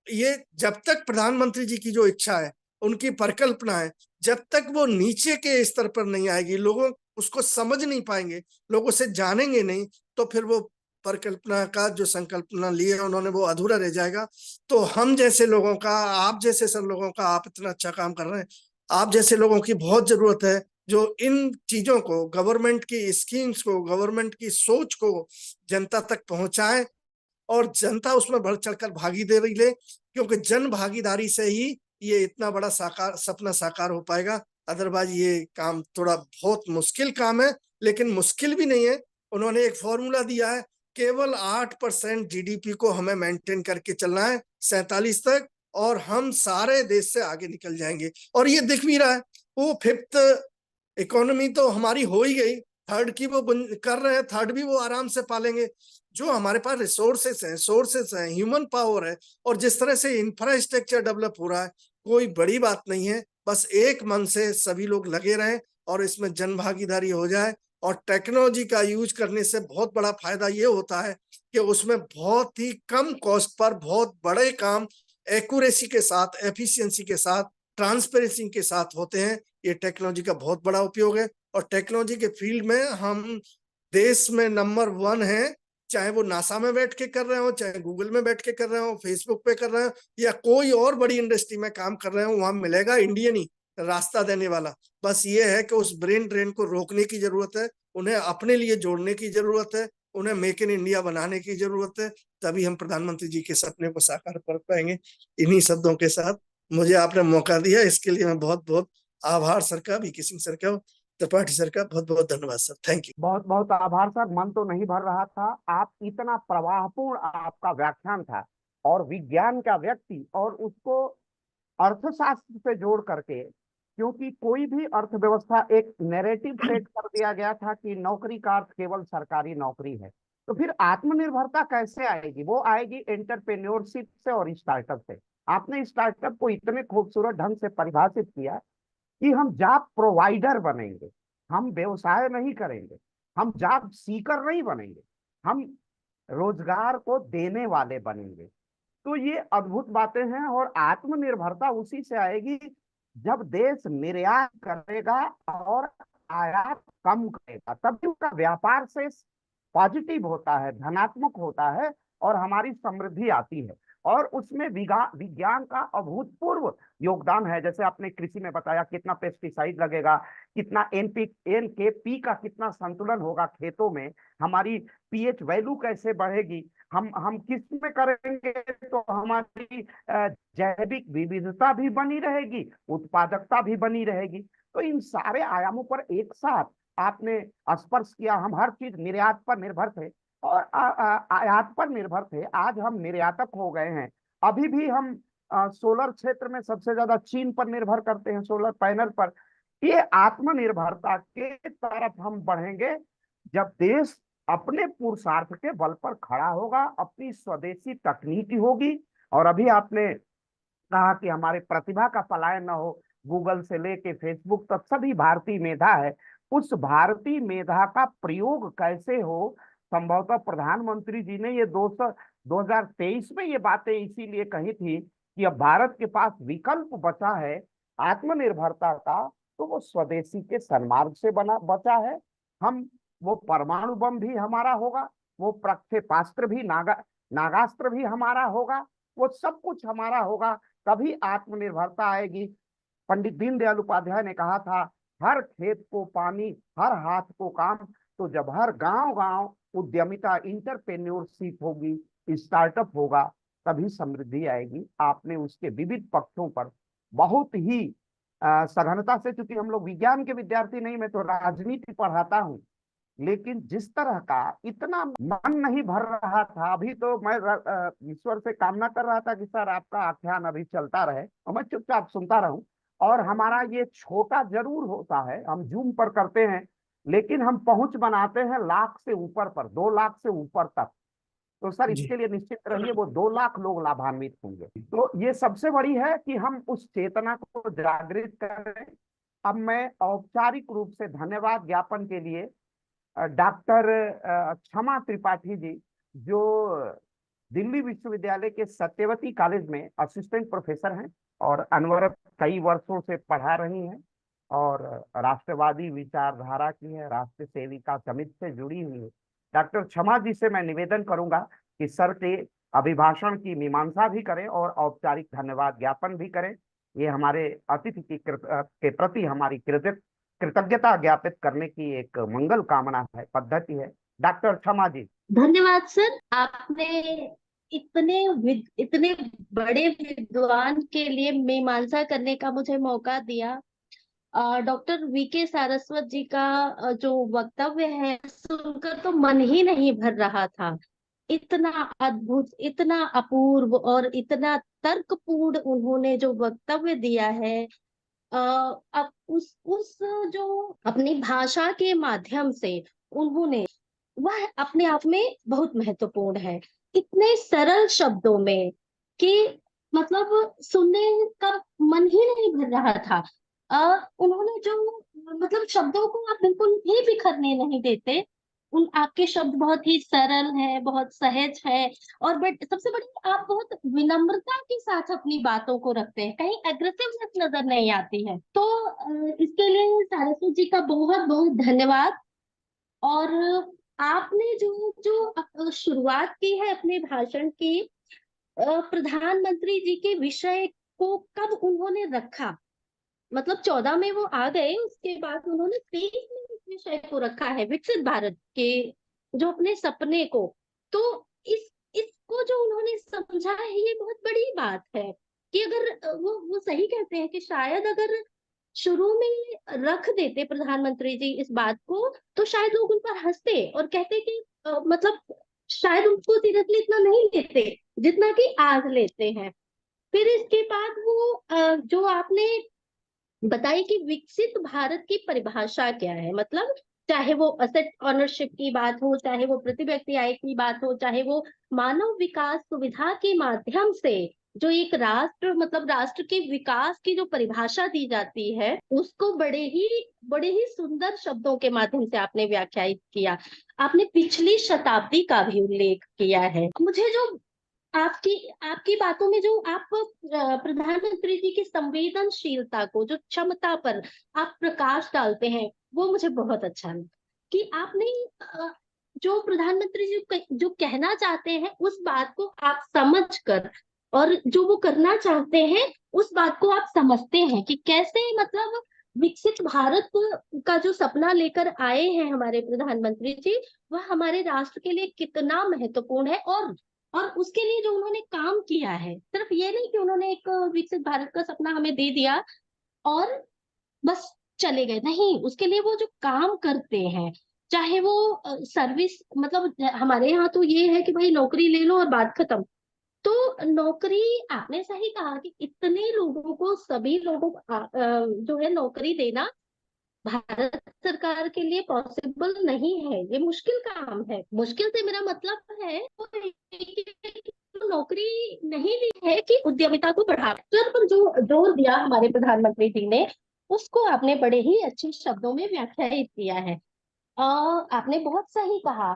ये, जब तक प्रधानमंत्री जी की जो इच्छा है, उनकी परिकल्पना है, जब तक वो नीचे के स्तर पर नहीं आएगी, लोगों उसको समझ नहीं पाएंगे, लोगों से जानेंगे नहीं, तो फिर वो परिकल्पना का जो संकल्पना लिए उन्होंने वो अधूरा रह जाएगा। तो हम जैसे लोगों का, आप जैसे सब लोगों का, आप इतना अच्छा काम कर रहे हैं, आप जैसे लोगों की बहुत जरूरत है जो इन चीजों को, गवर्नमेंट की स्कीम्स को, गवर्नमेंट की सोच को जनता तक पहुंचाए और जनता उसमें बढ़ चढ़कर भागीदारी ले, क्योंकि जन भागीदारी से ही ये इतना बड़ा सपना साकार हो पाएगा। अदरवाइज ये काम थोड़ा बहुत मुश्किल काम है, लेकिन मुश्किल भी नहीं है। उन्होंने एक फॉर्मूला दिया है, केवल 8% जीडीपी को हमें मेंटेन करके चलना है 47 तक, और हम सारे देश से आगे निकल जाएंगे। और ये दिख भी रहा है, वो 5th इकोनॉमी तो हमारी हो ही गई, 3rd की वो कर रहे हैं, 3rd भी वो आराम से पालेंगे। जो हमारे पास रिसोर्सेस हैं, सोर्सेस हैं, ह्यूमन पावर है, और जिस तरह से इंफ्रास्ट्रक्चर डेवलप हो रहा है, कोई बड़ी बात नहीं है। बस एक मन से सभी लोग लगे रहें और इसमें जन भागीदारी हो जाए। और टेक्नोलॉजी का यूज करने से बहुत बड़ा फायदा ये होता है कि उसमें बहुत ही कम कॉस्ट पर बहुत बड़े काम एक्यूरेसी के साथ, एफिशिएंसी के साथ, ट्रांसपेरेंसी के साथ होते हैं। ये टेक्नोलॉजी का बहुत बड़ा उपयोग है, और टेक्नोलॉजी के फील्ड में हम देश में नंबर 1 है। चाहे वो नासा में बैठ के कर रहे हो, चाहे गूगल में बैठ के कर रहे हो, फेसबुक पे कर रहे हो, या कोई और बड़ी इंडस्ट्री में काम कर रहे हो, वहां मिलेगा इंडियन ही रास्ता देने वाला। बस ये है कि उस ब्रेन ड्रेन को रोकने की जरूरत है, उन्हें अपने लिए जोड़ने की जरूरत है, उन्हें मेक इन इंडिया बनाने की जरूरत है। तभी हम प्रधानमंत्री जी के सपने को साकार कर पाएंगे। इन्हीं शब्दों के साथ मुझे आपने मौका दिया, इसके लिए मैं बहुत बहुत आभार सर का, बीके सिंह सर का, त्रिपाठी सर का बहुत बहुत धन्यवाद सर। Thank you. बहुत बहुत आभार सर। मन तो नहीं भर रहा था, आप इतना प्रवाहपूर्ण आपका व्याख्यान था, और विज्ञान का व्यक्ति और उसको अर्थशास्त्र से जोड़ करके, क्योंकि कोई भी अर्थव्यवस्था, एक नैरेटिव सेट कर दिया गया था कि नौकरी का अर्थ केवल सरकारी नौकरी है। तो फिर आत्मनिर्भरता कैसे आएगी? वो आएगी एंटरप्रेन्योरशिप से और स्टार्टअप से। आपने स्टार्टअप को इतने खूबसूरत ढंग से परिभाषित किया कि हम जॉब प्रोवाइडर बनेंगे, हम व्यवसाय नहीं करेंगे, हम जॉब सीकर नहीं बनेंगे, हम रोजगार को देने वाले बनेंगे। तो ये अद्भुत बातें हैं, और आत्मनिर्भरता उसी से आएगी जब देश निर्यात करेगा और आयात कम करेगा, तभी उसका व्यापार से पॉजिटिव होता है, धनात्मक होता है, और हमारी समृद्धि आती है। और उसमें विज्ञान का अभूतपूर्व योगदान है। जैसे आपने कृषि में बताया, कितना पेस्टिसाइड लगेगा, कितना NPK का कितना संतुलन होगा खेतों में, हमारी pH वैल्यू कैसे बढ़ेगी, हम किस में करेंगे तो हमारी जैविक विविधता भी बनी रहेगी, उत्पादकता भी बनी रहेगी। तो इन सारे आयामों पर एक साथ आपने स्पर्श किया। हम हर चीज निर्यात पर निर्भर थे और आयात पर निर्भर थे, आज हम निर्यातक हो गए हैं। अभी भी हम सोलर क्षेत्र में सबसे ज्यादा चीन पर निर्भर करते हैं, सोलर पैनल पर। ये आत्मनिर्भरता के तरफ हम बढ़ेंगे जब देश अपने पुरुषार्थ के बल पर खड़ा होगा, अपनी स्वदेशी तकनीकी होगी। और अभी आपने कहा कि हमारे प्रतिभा का पलायन न हो, गूगल से लेके फेसबुक तक सभी भारतीय मेधा है। उस भारतीय मेधा का प्रयोग कैसे हो, संभवतः प्रधानमंत्री जी ने ये 2023 में ये बातें इसीलिए कही थी कि अब भारत के पास विकल्प बचा है आत्मनिर्भरता का, तो वो स्वदेशी के सन्मार्ग से बचा है। हम, वो परमाणु बम भी हमारा होगा, वो प्रक्षेपास्त्र भी, नागास्त्र भी हमारा होगा, वो सब कुछ हमारा होगा, तभी आत्मनिर्भरता आएगी। पंडित दीनदयाल उपाध्याय ने कहा था, हर खेत को पानी, हर हाथ को काम। तो जब हर गांव गांव उद्यमिता, इंटरप्रेन्योरशिप होगी, स्टार्टअप होगा, तभी समृद्धि आएगी। आपने उसके विविध पक्षों पर बहुत ही सघनता से, चूंकि हम लोग विज्ञान के विद्यार्थी नहीं, मैं तो राजनीति पढ़ाता हूँ, लेकिन जिस तरह का इतना मन नहीं भर रहा था, अभी तो मैं ईश्वर से कामना कर रहा था कि सर आपका आख्यान अभी चलता रहे और मैं चुपचाप सुनता रहूं। और हमारा ये छोटा जरूर होता है, हम जूम पर करते हैं, लेकिन हम पहुंच बनाते हैं लाख से ऊपर पर, 2 लाख से ऊपर तक। तो सर जी इसके लिए निश्चित रहिए वो 2 लाख लोग लाभान्वित होंगे। तो ये सबसे बड़ी है कि हम उस चेतना को जागृत करें। अब मैं औपचारिक रूप से धन्यवाद ज्ञापन के लिए डॉक्टर क्षमा त्रिपाठी जी, जो दिल्ली विश्वविद्यालय के सत्यवती कॉलेज में असिस्टेंट प्रोफेसर हैं और अनवरत कई वर्षों से पढ़ा रही हैं और राष्ट्रवादी विचारधारा की है, राष्ट्र सेविका समिति से जुड़ी हुई है। डॉक्टर क्षमा जी से मैं निवेदन करूंगा कि सर के अभिभाषण की मीमांसा भी करें और औपचारिक धन्यवाद ज्ञापन भी करें। ये हमारे अतिथि के प्रति हमारी कृतज्ञता ज्ञापित करने की एक मंगल कामना है, पद्धति है। डॉक्टर क्षमा जी। धन्यवाद सर, आपने इतने बड़े विद्वान के लिए मीमांसा करने का मुझे मौका दिया। डॉक्टर वीके सारस्वत जी का जो वक्तव्य है सुनकर तो मन ही नहीं भर रहा था। इतना अद्भुत, इतना अपूर्व और इतना तर्कपूर्ण उन्होंने जो वक्तव्य दिया है। अब उस जो अपनी भाषा के माध्यम से उन्होंने, वह अपने आप में बहुत महत्वपूर्ण है। इतने सरल शब्दों में कि मतलब सुनने का मन ही नहीं भर रहा था। उन्होंने जो मतलब शब्दों को आप बिल्कुल भी बिखरने नहीं देते। आपके शब्द बहुत ही सरल है, बहुत सहज है, और बट सबसे बड़ी आप बहुत विनम्रता के साथ अपनी बातों को रखते हैं, कहीं एग्रेसिवनेस नजर नहीं आती है। तो इसके लिए सारस्वत जी का बहुत बहुत धन्यवाद। और आपने जो जो शुरुआत की है अपने भाषण की, प्रधानमंत्री जी के विषय को कब उन्होंने रखा, मतलब 14 में वो आ गए, उसके बाद उन्होंने 23 में इस विषय को रखा है, विकसित भारत के जो अपने सपने को। तो इसको जो उन्होंने समझा है, ये बहुत बड़ी बात है कि अगर वो सही कहते हैं कि शायद अगर शुरू में रख देते प्रधानमंत्री जी इस बात को, तो शायद लोग उन पर हंसते और कहते कि मतलब शायद उनको सीरियसली इतना नहीं लेते जितना कि आज लेते हैं। फिर इसके बाद वो जो आपने बताई कि विकसित भारत की परिभाषा क्या है, मतलब चाहे वो असेट ऑनरशिप की बात हो, चाहे वो प्रति व्यक्ति आय की बात हो, चाहे वो मानव विकास सुविधा के माध्यम से जो एक राष्ट्र, मतलब राष्ट्र के विकास की जो परिभाषा दी जाती है, उसको बड़े ही सुंदर शब्दों के माध्यम से आपने व्याख्यायित किया। आपने पिछली शताब्दी का भी उल्लेख किया है। मुझे जो आपकी बातों में जो आप प्रधानमंत्री जी की संवेदनशीलता को, जो क्षमता पर आप प्रकाश डालते हैं, वो मुझे बहुत अच्छा लगा कि आपने जो प्रधानमंत्री जी जो कहना चाहते हैं उस बात को आप समझकर, और जो वो करना चाहते हैं उस बात को आप समझते हैं कि कैसे, मतलब विकसित भारत का जो सपना लेकर आए हैं हमारे प्रधानमंत्री जी, वह हमारे राष्ट्र के लिए कितना महत्वपूर्ण है। और उसके लिए जो उन्होंने काम किया है, सिर्फ ये नहीं कि उन्होंने एक विकसित भारत का सपना हमें दे दिया और बस चले गए, नहीं, उसके लिए वो जो काम करते हैं, चाहे वो सर्विस, मतलब हमारे यहाँ तो ये है कि भाई नौकरी ले लो और बात खत्म। तो नौकरी, आपने सही कहा कि इतने लोगों को, सभी लोगों को जो है नौकरी देना भारत सरकार के लिए पॉसिबल नहीं है, ये मुश्किल काम है। मुश्किल से मेरा मतलब है तो नौकरी नहीं दी है कि उद्यमिता को बढ़ावा, पर जो जोर दिया हमारे प्रधानमंत्री जी ने, उसको आपने बड़े ही अच्छे शब्दों में व्याख्यायित किया है। आपने बहुत सही कहा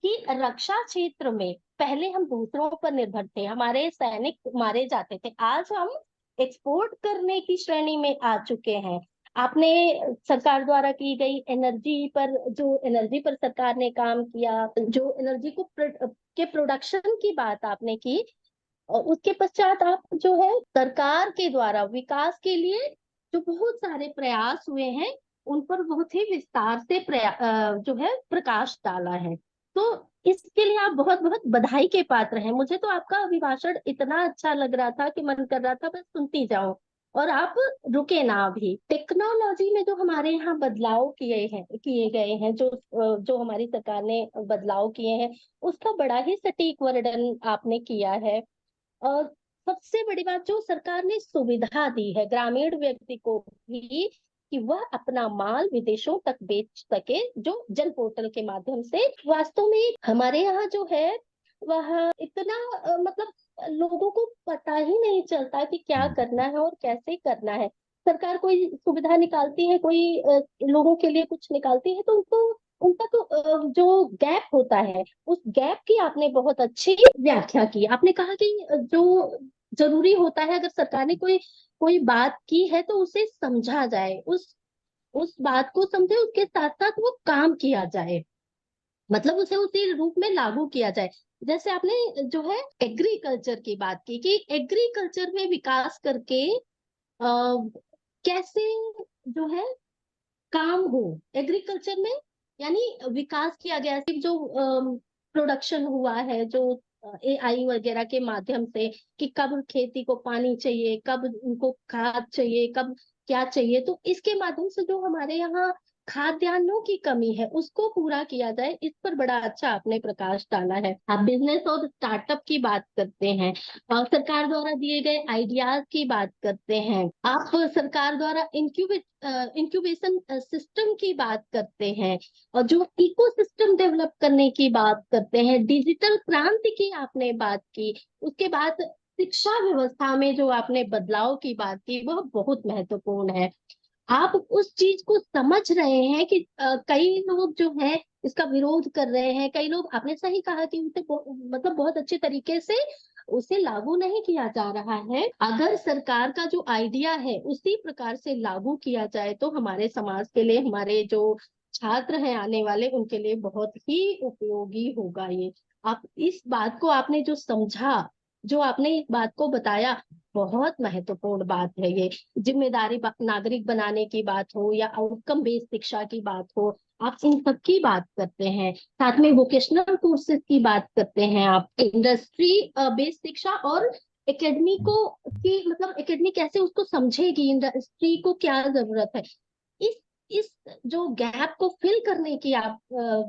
कि रक्षा क्षेत्र में पहले हम दूसरों पर निर्भर थे, हमारे सैनिक मारे जाते थे, आज हम एक्सपोर्ट करने की श्रेणी में आ चुके हैं। आपने सरकार द्वारा की गई एनर्जी पर सरकार ने काम किया, जो एनर्जी को के प्रोडक्शन की बात आपने की, और उसके पश्चात आप जो है सरकार के द्वारा विकास के लिए जो बहुत सारे प्रयास हुए हैं, उन पर बहुत ही विस्तार से जो है प्रकाश डाला है। तो इसके लिए आप बहुत बहुत बधाई के पात्र हैं। मुझे तो आपका अभिभाषण इतना अच्छा लग रहा था कि मन कर रहा था बस सुनती जाऊं। और आप रुके ना भी। टेक्नोलॉजी में जो हमारे यहाँ बदलाव किए गए हैं, जो हमारी सरकार ने बदलाव किए हैं, उसका बड़ा ही सटीक वर्णन आपने किया है। और सबसे बड़ी बात, जो सरकार ने सुविधा दी है ग्रामीण व्यक्ति को भी, कि वह अपना माल विदेशों तक बेच सके, जो जन पोर्टल के माध्यम से। वास्तव में हमारे यहाँ जो है वह इतना मतलब लोगों को पता ही नहीं चलता कि क्या करना है और कैसे करना है। सरकार कोई सुविधा निकालती है, कोई लोगों के लिए कुछ निकालती है, तो उनका तो जो गैप होता है, उस गैप की आपने बहुत अच्छी व्याख्या की। आपने कहा कि जो जरूरी होता है, अगर सरकार ने कोई कोई बात की है तो उसे समझा जाए, उस बात को समझे, उसके साथ साथ वो काम किया जाए, मतलब उसे उसी रूप में लागू किया जाए। जैसे आपने जो है एग्रीकल्चर की बात की, कि एग्रीकल्चर में विकास करके कैसे जो है काम हो एग्रीकल्चर में, यानी विकास किया गया है। जो प्रोडक्शन हुआ है, जो AI वगैरह के माध्यम से, कि कब खेती को पानी चाहिए, कब उनको खाद चाहिए, कब क्या चाहिए, तो इसके माध्यम से जो हमारे यहाँ खाद्यान्नों की कमी है उसको पूरा किया जाए, इस पर बड़ा अच्छा आपने प्रकाश डाला है। आप बिजनेस और स्टार्टअप की बात करते हैं, और सरकार द्वारा दिए गए आइडियाज की बात करते हैं, आप सरकार द्वारा इंक्यूबेशन सिस्टम की बात करते हैं, और जो इकोसिस्टम डेवलप करने की बात करते हैं, डिजिटल क्रांति की आपने बात की। उसके बाद शिक्षा व्यवस्था में जो आपने बदलाव की बात की, वह बहुत महत्वपूर्ण है। आप उस चीज को समझ रहे हैं कि कई लोग जो है इसका विरोध कर रहे हैं, कई लोग, आपने सही कहा कि उसे मतलब बहुत अच्छे तरीके से उसे लागू नहीं किया जा रहा है। अगर सरकार का जो आइडिया है उसी प्रकार से लागू किया जाए तो हमारे समाज के लिए, हमारे जो छात्र हैं आने वाले, उनके लिए बहुत ही उपयोगी होगा ये। आप इस बात को आपने जो समझा, जो आपने इस बात को बताया, बहुत महत्वपूर्ण बात है ये। जिम्मेदारी नागरिक बनाने की बात हो या आउटकम बेस्ड शिक्षा की बात हो, आप इन सब की बात करते हैं। साथ में वोकेशनल कोर्सेज की बात करते हैं, आप इंडस्ट्री बेस्ड शिक्षा और एकेडमी को, कि मतलब एकेडमी कैसे उसको समझेगी, इंडस्ट्री को क्या जरूरत है, इस इस जो गैप को फिल करने की आप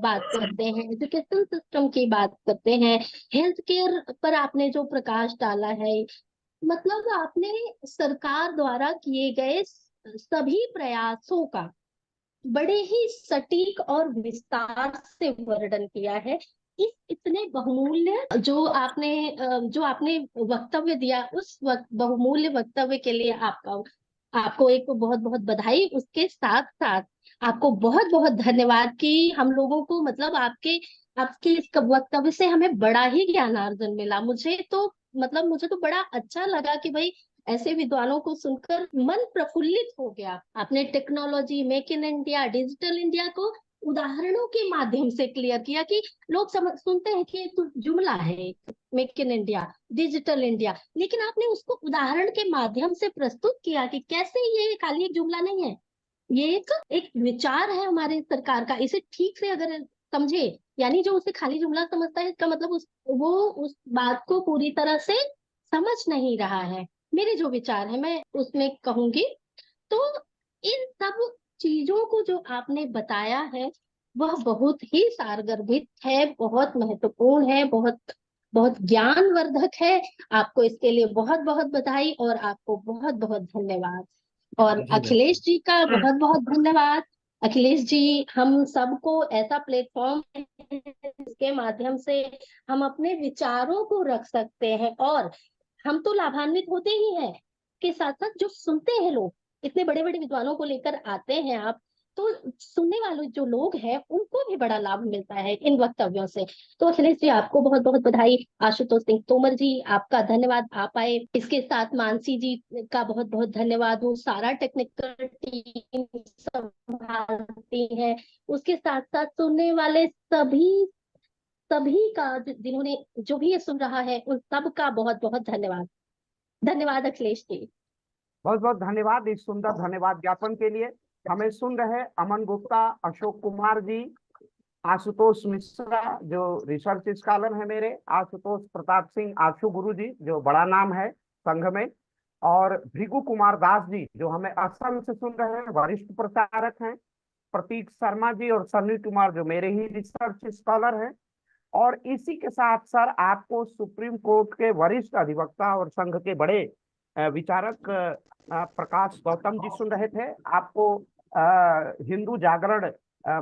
बात करते हैं। एजुकेशन सिस्टम की बात करते हैं, हेल्थ केयर पर आपने जो प्रकाश डाला है, मतलब आपने सरकार द्वारा किए गए सभी प्रयासों का बड़े ही सटीक और विस्तार से वर्णन किया है। इस इतने बहुमूल्य जो आपने वक्तव्य दिया, उस बहुमूल्य वक्तव्य के लिए आपको एक बहुत बहुत बधाई। उसके साथ साथ आपको बहुत बहुत धन्यवाद कि हम लोगों को, मतलब आपके आपके इस वक्तव्य से हमें बड़ा ही ज्ञानार्जन मिला। मुझे तो बड़ा अच्छा लगा कि भाई ऐसे विद्वानों को सुनकर मन प्रफुल्लित हो गया। आपने technology, make in India, digital India को उदाहरणों के माध्यम से क्लियर किया, कि लोग सुनते हैं कि तो जुमला है make in India, digital India, लेकिन आपने उसको उदाहरण के माध्यम से प्रस्तुत किया कि कैसे ये खाली एक जुमला नहीं है, ये एक विचार है हमारे सरकार का। इसे ठीक से अगर समझे, यानी जो उसे खाली जुमला समझता है, इसका मतलब वो उस बात को पूरी तरह से समझ नहीं रहा है। मेरे जो विचार है मैं उसमें कहूंगी। तो इन सब चीजों को जो आपने बताया है वह बहुत ही सारगर्भित है, बहुत महत्वपूर्ण है, बहुत बहुत ज्ञानवर्धक है। आपको इसके लिए बहुत बहुत बधाई और आपको बहुत बहुत धन्यवाद। और जी अखिलेश जी का बहुत बहुत धन्यवाद। अखिलेश जी, हम सबको ऐसा प्लेटफॉर्म जिसके माध्यम से हम अपने विचारों को रख सकते हैं, और हम तो लाभान्वित होते ही हैं, के साथ साथ जो सुनते हैं लोग, इतने बड़े बड़े विद्वानों को लेकर आते हैं आप, तो सुनने वाले जो लोग हैं उनको भी बड़ा लाभ मिलता है इन वक्तव्यों से। तो अखिलेश जी, आपको बहुत बहुत बधाई। आशुतोष सिंह तोमर जी, आपका धन्यवाद, आप आए। इसके साथ मानसी जी का बहुत बहुत धन्यवाद, वो सारा टेक्निकल टीम संभालती है। उसके साथ साथ सुनने वाले सभी सभी का, जिन्होंने जो भी ये सुन रहा है, उन सब का बहुत बहुत धन्यवाद। धन्यवाद अखिलेश जी। बहुत बहुत धन्यवाद इस सुंदर धन्यवाद ज्ञापन के लिए। हमें सुन रहे अमन गुप्ता, अशोक कुमार जी, आशुतोष मिश्रा जो रिसर्च स्कॉलर है मेरे, आशुतोष प्रताप सिंह, आशु गुरु जी जो बड़ा नाम है संघ में, और भृगु कुमार दास जी जो हमें असम से सुन रहे हैं, वरिष्ठ प्रचारक हैं, प्रतीक शर्मा जी और सनी कुमार जो मेरे ही रिसर्च स्कॉलर हैं, और इसी के साथ सर आपको सुप्रीम कोर्ट के वरिष्ठ अधिवक्ता और संघ के बड़े विचारक प्रकाश गौतम जी सुन रहे थे। आपको हिंदू जागरण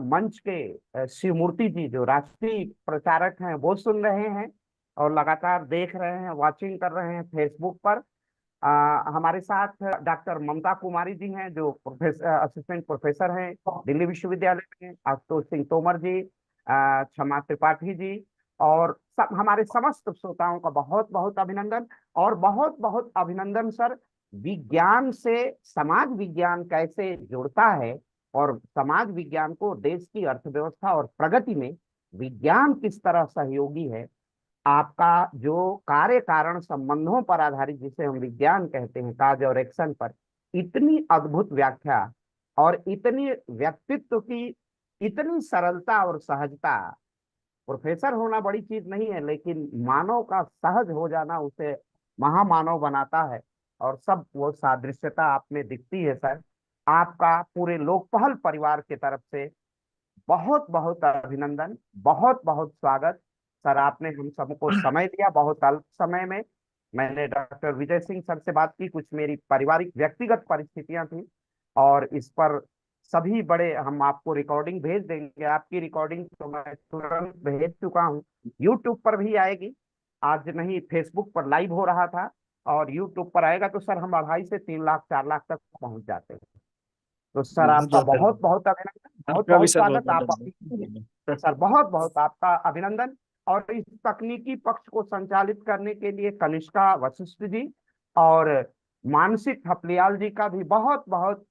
मंच के शिवमूर्ति जी जो राष्ट्रीय प्रचारक हैं वो सुन रहे हैं और लगातार देख रहे हैं, वॉचिंग कर रहे हैं फेसबुक पर। हमारे साथ डॉक्टर ममता कुमारी जी हैं जो असिस्टेंट प्रोफेसर हैं दिल्ली विश्वविद्यालय में, आशुतोष सिंह तोमर जी, क्षमा त्रिपाठी जी, और सब हमारे समस्त श्रोताओं का बहुत बहुत अभिनंदन। और बहुत बहुत अभिनंदन सर, विज्ञान से समाज विज्ञान कैसे जुड़ता है और समाज विज्ञान को देश की अर्थव्यवस्था और प्रगति में विज्ञान किस तरह सहयोगी है। आपका जो कार्य कारण संबंधों पर आधारित जिसे हम विज्ञान कहते हैं, काज और एक्शन पर, इतनी अद्भुत व्याख्या और इतनी व्यक्तित्व की इतनी सरलता और सहजता। प्रोफेसर होना बड़ी चीज नहीं है, लेकिन मानव का सहज हो जाना उसे महामानव बनाता है, और सब वो सादृश्यता आप में दिखती है सर। आपका पूरे लोकपहल परिवार की तरफ से बहुत बहुत अभिनंदन, बहुत बहुत स्वागत सर। आपने हम सबको समय दिया बहुत अल्प समय में। मैंने डॉक्टर विजय सिंह सर से बात की, कुछ मेरी पारिवारिक व्यक्तिगत परिस्थितियां थी, और इस पर सभी बड़े हम आपको रिकॉर्डिंग भेज देंगे। आपकी रिकॉर्डिंग तो मैं तुरंत भेज चुका हूँ, यूट्यूब पर भी आएगी। आज नहीं, फेसबुक पर लाइव हो रहा था और यूट्यूब पर आएगा, तो सर हम 2.5 से 3 लाख 4 लाख तक पहुंच जाते हैं। तो सर आपका बहुत बहुत अभिनंदन, बहुत बहुत स्वागत। आप सर बहुत बहुत आपका अभिनंदन। और इस तकनीकी पक्ष को संचालित करने के लिए कनिष्का वशिष्ठ जी और मानसी थपलियाल जी का भी बहुत बहुत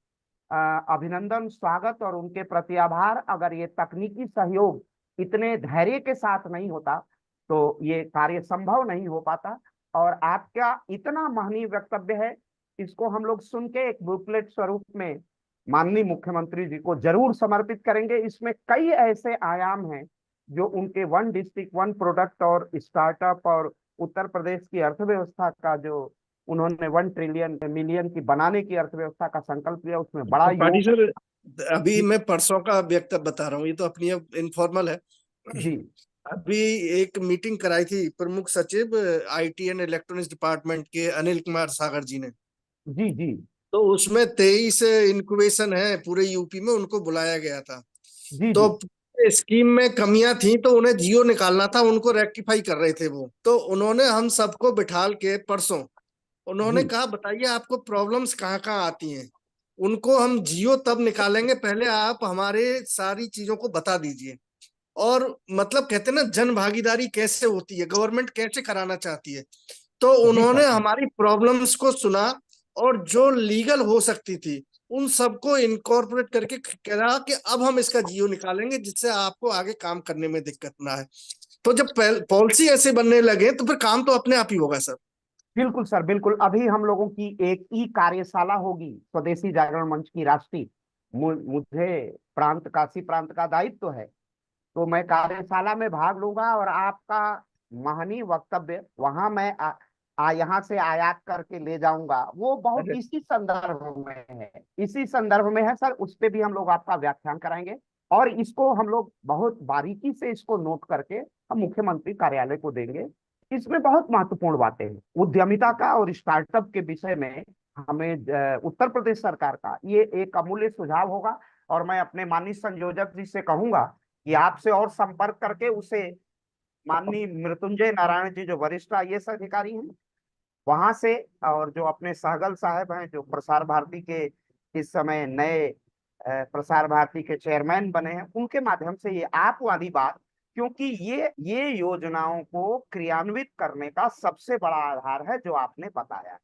अभिनंदन, स्वागत और उनके प्रति आभार। अगर ये तकनीकी सहयोग इतने धैर्य के साथ नहीं होता तो ये कार्य संभव नहीं हो पाता। और आपका इतना महनीय वक्तव्य है, इसको हम लोग सुन के एक बुकलेट स्वरूप में माननीय मुख्यमंत्री जी को जरूर समर्पित करेंगे। इसमें कई ऐसे आयाम हैं जो उनके 1 डिस्ट्रिक्ट 1 प्रोडक्ट और स्टार्टअप और उत्तर प्रदेश की अर्थव्यवस्था का जो उन्होंने 1 ट्रिलियन मिलियन की बनाने की अर्थव्यवस्था का संकल्प लिया, उसमें बड़ा त्रिपाठी सर, अभी मैं परसों का व्यक्तव्य बता रहा हूँ, ये तो अपनी अब इनफॉर्मल है जी। अभी एक मीटिंग कराई थी प्रमुख सचिव आईटी एंड इलेक्ट्रॉनिक्स डिपार्टमेंट के अनिल कुमार सागर जी ने। जी जी। तो उसमें 23 इंक्यूबेशन है पूरे यूपी में, उनको बुलाया गया था। जी तो जी। स्कीम में कमियां थी तो उन्हें जियो निकालना था, उनको रेक्टिफाई कर रहे थे वो। तो उन्होंने हम सबको बिठाल के परसों उन्होंने जी कहा बताइए आपको प्रॉब्लम्स कहाँ कहाँ आती हैं, उनको हम जियो तब निकालेंगे, पहले आप हमारे सारी चीजों को बता दीजिए। और मतलब कहते हैं ना, जन भागीदारी कैसे होती है, गवर्नमेंट कैसे कराना चाहती है। तो जी उन्होंने सर। हमारी प्रॉब्लम्स को सुना और जो लीगल हो सकती थी उन सबको इनकॉर्पोरेट करके कहा कि अब हम इसका जियो निकालेंगे जिससे आपको आगे काम करने में दिक्कत ना है। तो जब पॉलिसी ऐसे बनने लगे तो फिर काम तो अपने आप ही होगा सर। बिल्कुल सर, बिल्कुल। अभी हम लोगों की एक ई कार्यशाला होगी स्वदेशी जागरण मंच की राष्ट्रीय। मुझे प्रांत काशी प्रांत का दायित्व है, तो मैं कार्यशाला में भाग लूंगा और आपका महनीय वक्तव्य वहां मैं यहाँ से आयात करके ले जाऊंगा। वो बहुत इसी संदर्भ में है, इसी संदर्भ में है सर। उस पे भी हम लोग आपका व्याख्यान कराएंगे और इसको हम लोग बहुत बारीकी से इसको नोट करके हम मुख्यमंत्री कार्यालय को देंगे। इसमें बहुत महत्वपूर्ण बातें हैं उद्यमिता का और स्टार्टअप के विषय में। हमें उत्तर प्रदेश सरकार का ये एक अमूल्य सुझाव होगा, और मैं अपने माननीय संयोजक जी से कहूंगा कि आपसे और संपर्क करके उसे माननीय मृत्युंजय नारायण जी जो वरिष्ठ IAS अधिकारी हैं वहां से, और जो अपने सहगल साहब हैं जो प्रसार भारती के इस समय नए प्रसार भारती के चेयरमैन बने हैं, उनके माध्यम से ये आप वाली बात, क्योंकि ये योजनाओं को क्रियान्वित करने का सबसे बड़ा आधार है जो आपने बताया।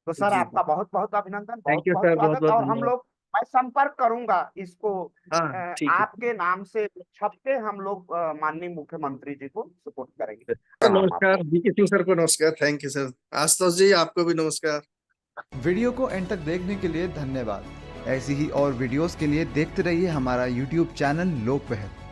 तो सर आपका बहुत बहुत अभिनंदन, बहुत बहुत स्वागत। और हम लोग, मैं संपर्क करूंगा इसको आपके नाम से छप के हम लोग माननीय मुख्यमंत्री जी को सपोर्ट करेंगे। नमस्कार VK सिंह सर को नमस्कार। Thank you sir. Ashutosh ji आपको भी नमस्कार। वीडियो को एंड तक देखने के लिए धन्यवाद। ऐसी ही और वीडियोस के लिए देखते रहिए हमारा YouTube चैनल लोकपहल।